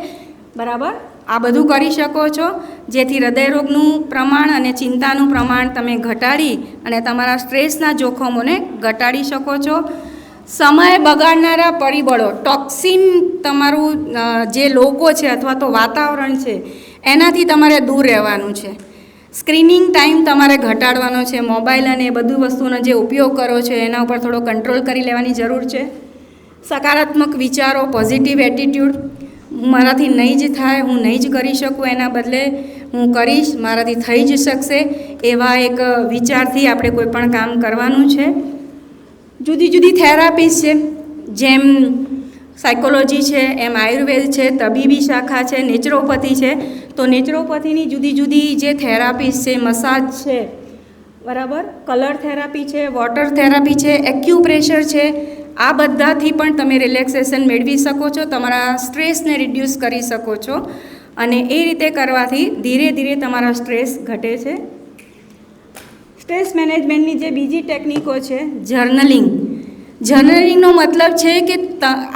બરાબર, આ બધું કરી શકો છો, જેથી હૃદયરોગનું પ્રમાણ અને ચિંતાનું પ્રમાણ તમે ઘટાડી અને તમારા સ્ટ્રેસના જોખમોને ઘટાડી શકો છો. સમય બગાડનારા પરિબળો, ટોક્સિન, તમારું જે લોકો છે અથવા તો વાતાવરણ છે એનાથી તમારે દૂર રહેવાનું છે. સ્ક્રીનિંગ ટાઈમ તમારે ઘટાડવાનો છે. મોબાઈલ અને એ બધું વસ્તુનો જે ઉપયોગ કરો છો એના ઉપર થોડો કંટ્રોલ કરી લેવાની જરૂર છે. સકારાત્મક વિચારો, પોઝિટિવ એટીટ્યૂડ, મારાથી નહીં જ થાય, હું નહીં જ કરી શકું, એના બદલે હું કરીશ, મારાથી થઈ જ શકશે, એવા એક વિચારથી આપણે કોઈ પણ કામ કરવાનું છે. જુદી જુદી થેરાપીસ છે, જેમ સાયકોલોજી છે, એમ આયુર્વેદ છે, તબીબી શાખા છે, નેચરોપથી છે. તો નેચરોપથીની જુદી જુદી જે થેરાપીસ છે, મસાજ છે, બરાબર, કલર થેરાપી છે, વોટર થેરાપી છે, એક્યુપ્રેશર છે, આ બધાથી પણ તમે રિલેક્સેશન મેળવી શકો છો, તમારા સ્ટ્રેસને રિડ્યુસ કરી શકો છો. અને એ રીતે કરવાથી ધીરે ધીરે તમારો સ્ટ્રેસ ઘટે છે. સ્ટ્રેસ મેનેજમેન્ટની જે બીજી ટેકનિકો છે, જર્નલિંગ. જર્નલિંગનો મતલબ છે કે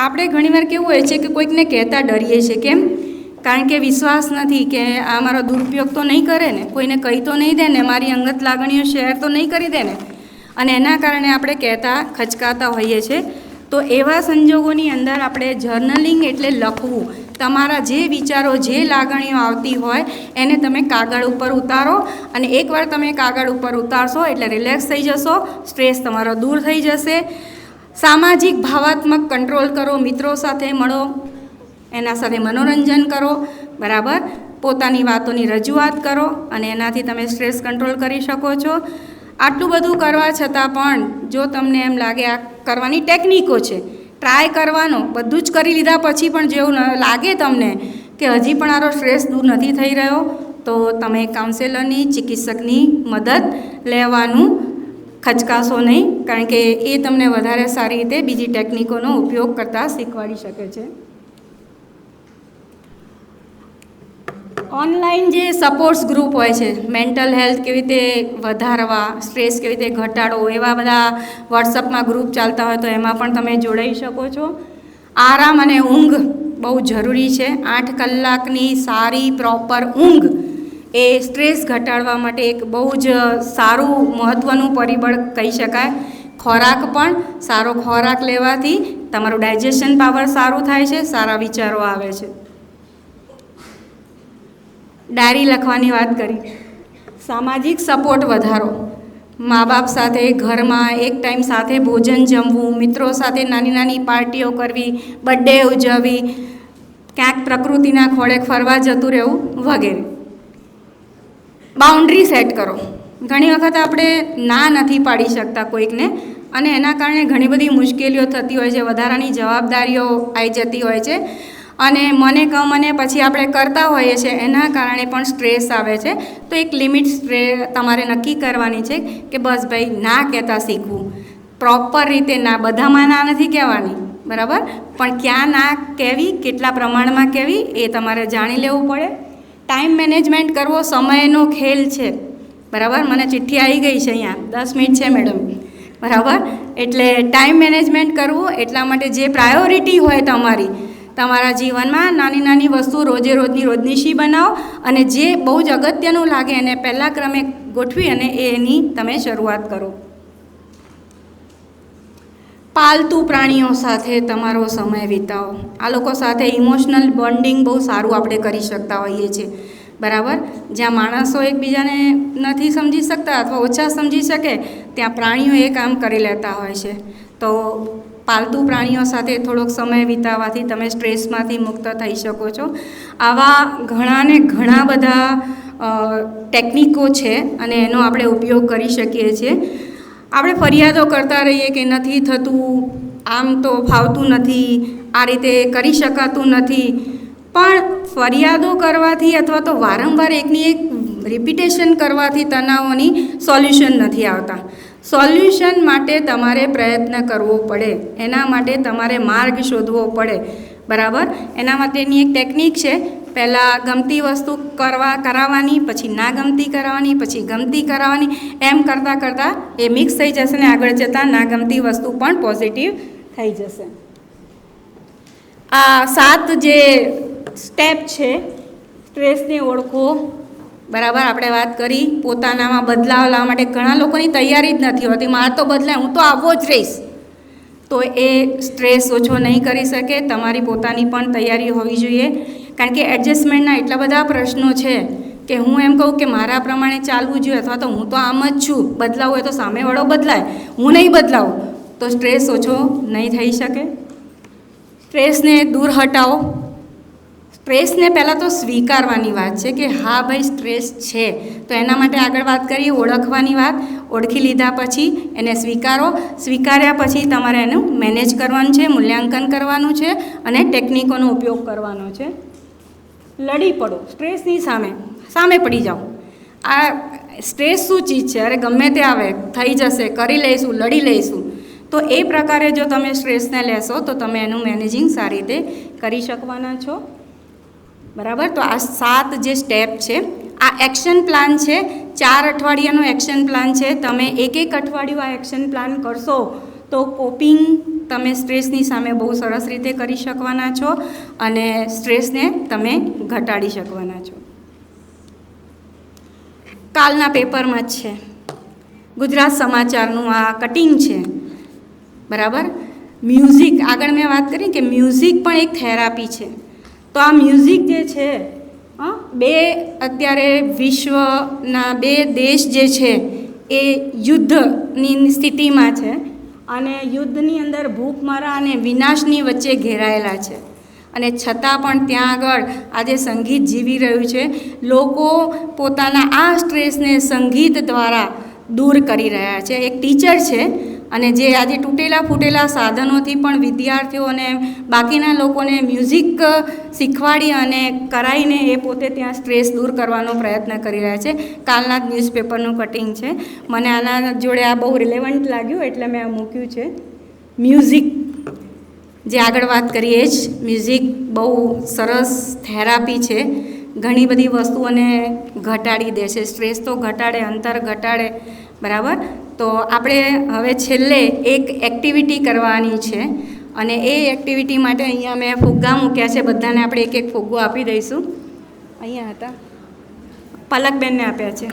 આપણે ઘણીવાર કેવું હોય છે કે કોઈકને કહેતા ડરીએ છીએ. કેમ? કારણ કે વિશ્વાસ નથી કે આ મારો દુરુપયોગ તો નહીં કરે ને, કોઈને કહી તો નહીં દે ને, મારી અંગત લાગણીઓ શેર તો નહીં કરી દે ને, અને એના કારણે આપણે કહેતા ખચકાતા હોઈએ છીએ. તો એવા સંજોગોની અંદર આપણે જર્નલિંગ એટલે લખવું. તમારા જે વિચારો, જે લાગણીઓ આવતી હોય એને તમે કાગળ ઉપર ઉતારો, અને એકવાર તમે કાગળ ઉપર ઉતારશો એટલે રિલેક્સ થઈ જશો, સ્ટ્રેસ તમારો દૂર થઈ જશે. સામાજિક ભાવાત્મક કંટ્રોલ કરો, મિત્રો સાથે મળો, એના સાથે મનોરંજન કરો, બરાબર, પોતાની વાતોની રજૂઆત કરો, અને એનાથી તમે સ્ટ્રેસ કંટ્રોલ કરી શકો છો. આટલું બધું કરવા છતાં પણ જો તમને એમ લાગે આ કરવાની ટેકનિકો છે, ટ્રાય કરવાનો, બધું જ કરી લીધા પછી પણ જેવું લાગે તમને કે હજી પણ આરો સ્ટ્રેસ દૂર નથી થઈ રહ્યો, તો તમે કાઉન્સેલરની, ચિકિત્સકની મદદ લેવાનું ખચકાશો નહીં, કારણ કે એ તમને વધારે સારી રીતે બીજી ટેકનિકોનો ઉપયોગ કરતાં શીખવાડી શકે છે. ઓનલાઈન જે સપોર્ટ્સ ગ્રુપ હોય છે, મેન્ટલ હેલ્થ કેવી રીતે વધારવા, સ્ટ્રેસ કેવી રીતે ઘટાડવો, એવા બધા વોટ્સઅપમાં ગ્રુપ ચાલતા હોય તો એમાં પણ તમે જોડાઈ શકો છો. આરામ અને ઊંઘ બહુ જરૂરી છે. 8 કલાકની સારી પ્રોપર ઊંઘ એ સ્ટ્રેસ ઘટાડવા માટે એક બહુ જ સારું મહત્ત્વનું પરિબળ કહી શકાય. ખોરાક પણ, સારો ખોરાક લેવાથી તમારું ડાયજેશન પાવર સારું થાય છે, સારા વિચારો આવે છે. ડાયરી લખવાની વાત કરી. સામાજિક સપોર્ટ વધારો, મા બાપ સાથે ઘરમાં એક ટાઈમ સાથે ભોજન જમવું, મિત્રો સાથે નાની નાની પાર્ટીઓ કરવી, બર્થડે ઉજવવી, ક્યાંક પ્રકૃતિના ખોળે ફરવા જતું રહેવું વગેરે. બાઉન્ડ્રી સેટ કરો. ઘણી વખત આપણે ના નથી પાડી શકતા કોઈકને, અને એના કારણે ઘણી બધી મુશ્કેલીઓ થતી હોય છે, વધારાની જવાબદારીઓ આવી જતી હોય છે, અને મને પછી આપણે કરતા હોઈએ છીએ, એના કારણે પણ સ્ટ્રેસ આવે છે. તો એક લિમિટ તમારે નક્કી કરવાની છે કે બસ ભાઈ ના કહેતા શીખવું. પ્રોપર રીતે ના, બધામાં ના નથી કહેવાની, બરાબર, પણ ક્યાં ના કહેવી, કેટલા પ્રમાણમાં કહેવી એ તમારે જાણી લેવું પડે. ટાઈમ મેનેજમેન્ટ કરવો સમયનો ખેલ છે, બરાબર. મને ચિઠ્ઠી આવી ગઈ છે અહીંયા, 10 મિનિટ છે મેડમ, બરાબર. એટલે ટાઈમ મેનેજમેન્ટ કરવું, એટલા માટે જે પ્રાયોરિટી હોય તમારા જીવનમાં નાની નાની વસ્તુ રોજનીશી બનાવો, અને જે બહુ જ અગત્યનું લાગે એને પહેલા ક્રમે ગોઠવી અને એની તમે શરૂઆત કરો. પાલતુ પ્રાણીઓ સાથે તમારો સમય વિતાવો. આ લોકો સાથે ઇમોશનલ બોન્ડિંગ બહુ સારું આપણે કરી શકતા હોઈએ છીએ, બરાબર. જ્યાં માણસો એકબીજાને નથી સમજી શકતા અથવા ઓછા સમજી શકે, ત્યાં પ્રાણીઓ એ કામ કરી લેતા હોય છે. તો પાલતુ પ્રાણીઓ સાથે થોડોક સમય વિતાવવાથી તમે સ્ટ્રેસમાંથી મુક્ત થઈ શકો છો. આવા ઘણા બધા ટેકનિકો છે, અને એનો આપણે ઉપયોગ કરી શકીએ છીએ. આપણે ફરિયાદો કરતા રહીએ કે નથી થતું, આમ તો ફાવતું નથી, આ રીતે કરી શકાતું નથી. પણ ફરિયાદો કરવાથી અથવા તો વારંવાર એકની એક રિપીટેશન કરવાથી તણાવોની સોલ્યુશન નથી આવતા. સોલ્યુશન માટે તમારે પ્રયત્ન કરવો પડે, એના માટે તમારે માર્ગ શોધવો પડે, બરાબર. એના માટેની એક ટેકનિક છે, પહેલાં ગમતી વસ્તુ કરાવવાની, પછી ના ગમતી કરાવવાની, પછી ગમતી કરાવવાની, એમ કરતાં કરતાં એ મિક્સ થઈ જશે ને આગળ જતાં ના ગમતી વસ્તુ પણ પોઝિટિવ થઈ જશે. આ 7 જે સ્ટેપ છે, સ્ટ્રેસને ઓળખો, બરાબર. આપણે વાત કરી પોતાનામાં બદલાવ લાવવા માટે ઘણા લોકોની તૈયારી જ નથી હોતી, મારે તો બદલાય, હું તો આવો જ રહીશ, તો એ સ્ટ્રેસ ઓછો નહીં કરી શકે. તમારી પોતાની પણ તૈયારી હોવી જોઈએ, કારણ કે એડજસ્ટમેન્ટના એટલા બધા પ્રશ્નો છે કે હું એમ કહું કે મારા પ્રમાણે ચાલવું જોઈએ, અથવા તો હું તો આમ જ છું, બદલાવું હોય તો સામેવાળો બદલાય, હું નહીં બદલાવું, તો સ્ટ્રેસ ઓછો નહીં થઈ શકે. સ્ટ્રેસને દૂર હટાવો. સ્ટ્રેસને પહેલાં તો સ્વીકારવાની વાત છે કે હા ભાઈ સ્ટ્રેસ છે, તો એના માટે આગળ વાત કરીએ ઓળખવાની વાત. ઓળખી લીધા પછી એને સ્વીકારો. સ્વીકાર્યા પછી તમારે એનું મેનેજ કરવાનું છે, મૂલ્યાંકન કરવાનું છે અને ટેકનિકોનો ઉપયોગ કરવાનો છે. લડી પડો સ્ટ્રેસની સામે પડી જાઓ. આ સ્ટ્રેસ શું ચીજ છે, અરે ગમે તે આવે, થઈ જશે, કરી લઈશું, લડી લઈશું. તો એ પ્રકારે જો તમે સ્ટ્રેસને લેશો તો તમે એનું મેનેજિંગ સારી રીતે કરી શકવાના છો, બરાબર. તો આ 7 જે સ્ટેપ છે, આ એક્શન પ્લાન છે, 4 અઠવાડિયાનો એક્શન પ્લાન છે. તમે એક અઠવાડિયું આ એક્શન પ્લાન કરશો તો કોપિંગ તમે સ્ટ્રેસની સામે બહુ સરસ રીતે કરી શકવાના છો અને સ્ટ્રેસને તમે ઘટાડી શકવાના છો. કાલના પેપરમાં જ છે, ગુજરાત સમાચારનું આ કટિંગ છે, બરાબર. મ્યુઝિક, આગળ મેં વાત કરી કે મ્યુઝિક પણ એક થેરાપી છે. તો આ મ્યુઝિક જે છે, અત્યારે વિશ્વના 2 દેશ જે છે એ યુદ્ધની સ્થિતિમાં છે અને યુદ્ધની અંદર ભૂખમરા અને વિનાશની વચ્ચે ઘેરાયેલા છે, અને છતાં પણ ત્યાં આગળ આજે સંગીત જીવી રહ્યું છે. લોકો પોતાના આ સ્ટ્રેસને સંગીત દ્વારા દૂર કરી રહ્યા છે. એક ટીચર છે અને જે આજે તૂટેલા ફૂટેલા સાધનોથી પણ વિદ્યાર્થીઓને બાકીના લોકોને મ્યુઝિક શીખવાડી અને કરાવીને એ પોતે ત્યાં સ્ટ્રેસ દૂર કરવાનો પ્રયત્ન કરી રહ્યા છે. કાલના જ ન્યૂઝપેપરનું કટિંગ છે. મને આના જોડે આ બહુ રિલેવન્ટ લાગ્યું એટલે મેં આ મૂક્યું છે. મ્યુઝિક જે આગળ વાત કરીએ જ, મ્યુઝિક બહુ સરસ થેરાપી છે, ઘણી બધી વસ્તુઓને ઘટાડી દે છે. સ્ટ્રેસ તો ઘટાડે, અંતર ઘટાડે, બરાબર. તો આપણે હવે છેલ્લે એક એક્ટિવિટી કરવાની છે અને એ એક્ટિવિટી માટે અહીંયા મેં ફુગ્ગા મૂક્યા છે. બધાને આપણે એક એક ફુગ્ગો આપી દઈશું. અહીંયા હતા, પલકબેનને આપ્યા છે.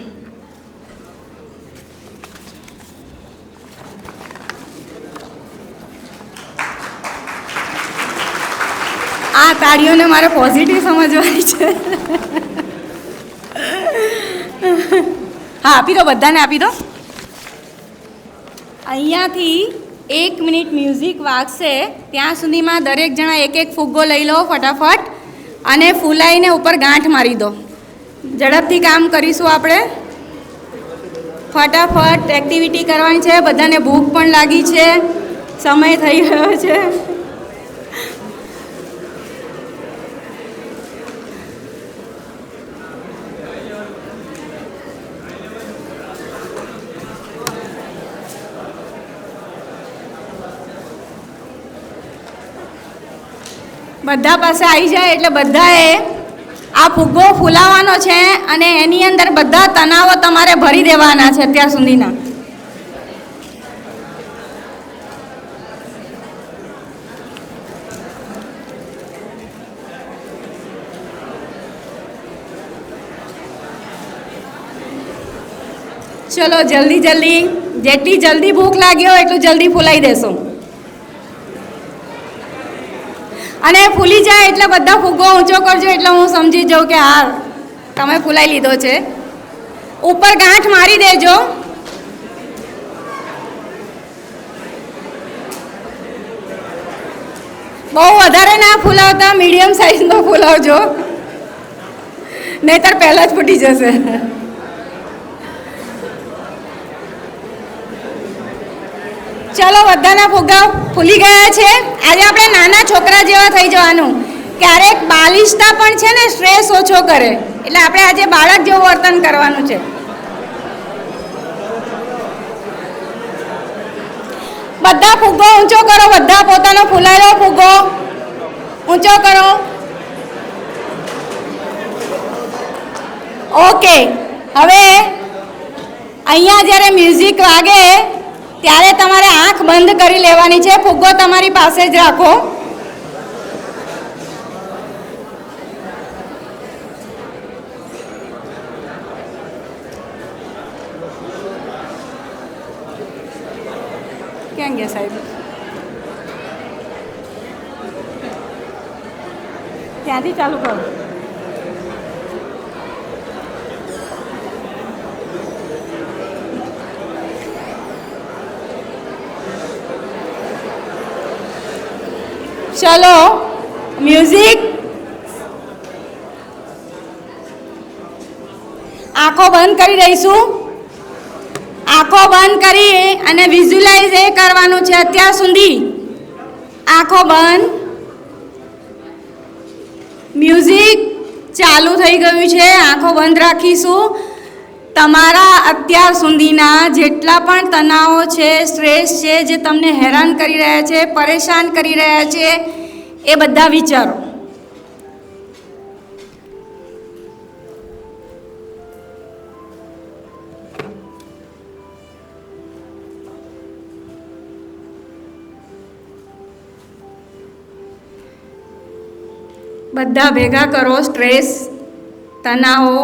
આ તાળીઓને મારે પોઝિટિવ સમજવાની છે. હા, આપી દો, બધાને આપી દો. અહીંયાથી 1 મિનિટ મ્યુઝિક વાગશે ત્યાં સુધીમાં દરેક જણા એક એક ફુગ્ગો લઈ લો ફટાફટ અને ફૂલાઈને ઉપર ગાંઠ મારી દો. ઝડપથી કામ કરીશું આપણે, ફટાફટ એક્ટિવિટી કરવાની છે. બધાને ભૂખ પણ લાગી છે, સમય થઈ ગયો છે. બધા પાસે આવી જાય એટલે બધાએ આ ફુગ્ગો ફૂલાવાનો છે અને એની અંદર બધા તણાવો તમારે ભરી દેવાના છે અત્યાર સુધીના. ચલો જલ્દી જલ્દી, જેટલી જલ્દી ભૂખ લાગી હોય એટલું જલ્દી ફૂલાઈ દેશો. અને ફૂલી જાય એટલે બધા ફુગ્ગો ઊંચો કરજો એટલે હું સમજી જાઉં કે હા તમે ફૂલાઈ લીધો છે. ઉપર ગાંઠ મારી દેજો. બહુ વધારે ના ફૂલાવતા, મીડિયમ સાઇઝનો ફૂલાવજો, નહીંતર પહેલાં જ ફૂટી જશે. ચલો બધાના ફુગ્ગા ફૂલી ગયા છે. આજે આપણે નાના છોકરા જેવા થઈ જવાનું. ક્યારેક બાલિશતા પણ છે ને સ્ટ્રેસ ઓછો કરે, એટલે આપણે આજે બાળક જેવું વર્તન કરવાનું છે. બધા ફુગ્ગો ઊંચો કરો, બધા પોતાનો ફૂલાયેલો ફુગ્ગો ઊંચો કરો. ઓકે, હવે અહીંયા જ્યારે મ્યુઝિક વાગે ત્યારે તમારે આંખ બંધ કરી લેવાની છે. ફુગ્ગો તમારી પાસે જ રાખો. ક્યાં ગયા સાહેબ? ત્યાંથી ચાલુ કરો. ચલો મ્યુઝિક. આંખો બંધ કરી દઈશું. આંખો બંધ કરી અને વિઝ્યુલાઇઝ એ કરવાનું છે. અત્યાર સુધી આંખો બંધ. મ્યુઝિક ચાલુ થઈ ગયું છે. આંખો બંધ રાખીશું. તમારા અત્યાર સુધીના જેટલા પણ તણાવો છે, સ્ટ્રેસ છે, જે તમને હેરાન કરી રહ્યા છે, પરેશાન કરી રહ્યા છે, એ બધા વિચારો. બધા ભેગા કરો. સ્ટ્રેસ, તણાવો,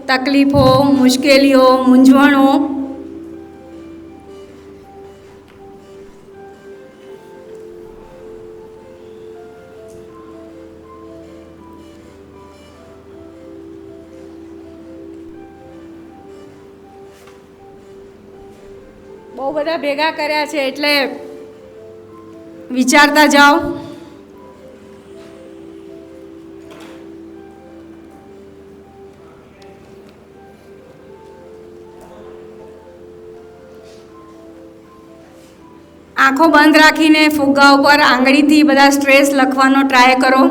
તકલીફો, મુશ્કેલીઓ, મૂંઝવણો. બહુ બધા ભેગા કર્યા છે એટલે વિચારતા જાઓ. આંખો બંધ રાખીને ફુગ્ગા ઉપર આંગળીથી બધા સ્ટ્રેસ લખવાનો ટ્રાય કરો.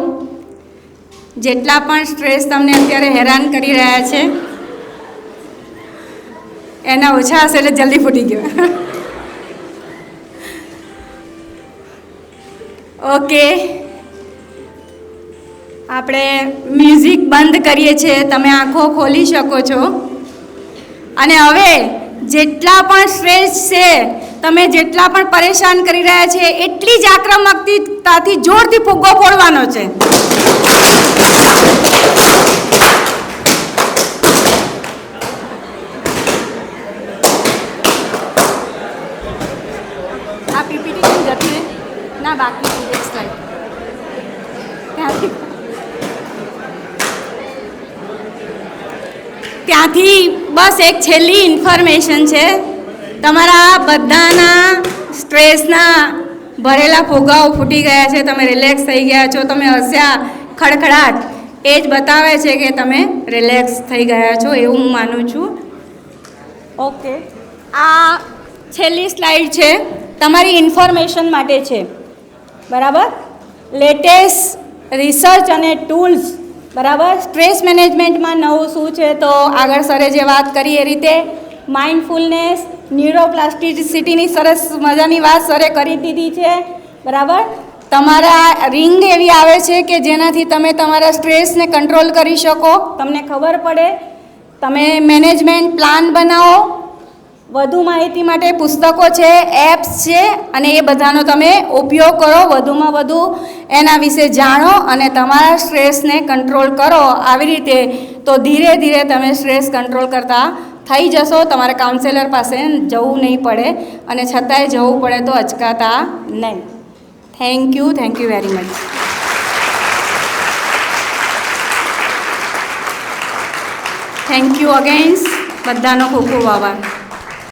જેટલા પણ સ્ટ્રેસ તમને અત્યારે હેરાન કરી રહ્યા છે એના ઓછા હશે એટલે જલ્દી ફૂટી ગયો. ઓકે, આપણે મ્યુઝિક બંધ કરીએ છીએ. તમે આંખો ખોલી શકો છો. અને હવે જેટલા પણ સ્ટ્રેસ છે, તમે જેટલા પણ પરેશાન કરી રહ્યા છે, એટલી જ આક્રમકતાથી જોરથી ફુગ્ગો ફોડવાનો છે. આ પીપીટી જતી ના બાકી એક સ્લાઇડ ત્યાંથી બસ એક છેલ્લી ઇન્ફોર્મેશન છે. તમારા બધાના સ્ટ્રેસના ભરેલા ફુગ્ગાઓ ફૂટી ગયા છે. તમે રિલેક્સ થઈ ગયા છો. તમે હસ્યા ખડખડાટ. એ જ બતાવે છે કે તમે રિલેક્સ થઈ ગયા છો, એવું હું માનું છું. ઓકે, આ છેલ્લી સ્લાઇડ છે, તમારી ઇન્ફોર્મેશન માટે છે. બરાબર? લેટેસ્ટ રિસર્ચ અને ટૂલ્સ. બરાબર? સ્ટ્રેસ મેનેજમેન્ટમાં નવું શું છે, તો આગળ સરે જે વાત કરી એ રીતે માઇન્ડફુલનેસ, ન્યુરોપ્લાસ્ટિસિટીની સરસ મજાની વાત સરે કરી દીધી છે. બરાબર? તમારા રિંગ એવી આવે છે કે જેનાથી તમે તમારા સ્ટ્રેસને કંટ્રોલ કરી શકો, તમને ખબર પડે. તમે મેનેજમેન્ટ પ્લાન બનાવો. વધુ માહિતી માટે પુસ્તકો છે, એપ્સ છે, અને એ બધાનો તમે ઉપયોગ કરો. વધુમાં વધુ એના વિશે જાણો અને તમારા સ્ટ્રેસને કંટ્રોલ કરો. આવી રીતે તો ધીરે ધીરે તમે સ્ટ્રેસ કંટ્રોલ કરતા થઈ જશો. તમારે કાઉન્સેલર પાસે જવું નહીં પડે, અને છતાંય જવું પડે તો અચકાતા નહીં. Thank you very much. Thank you against. બધાનો ખૂબ ખૂબ આભાર.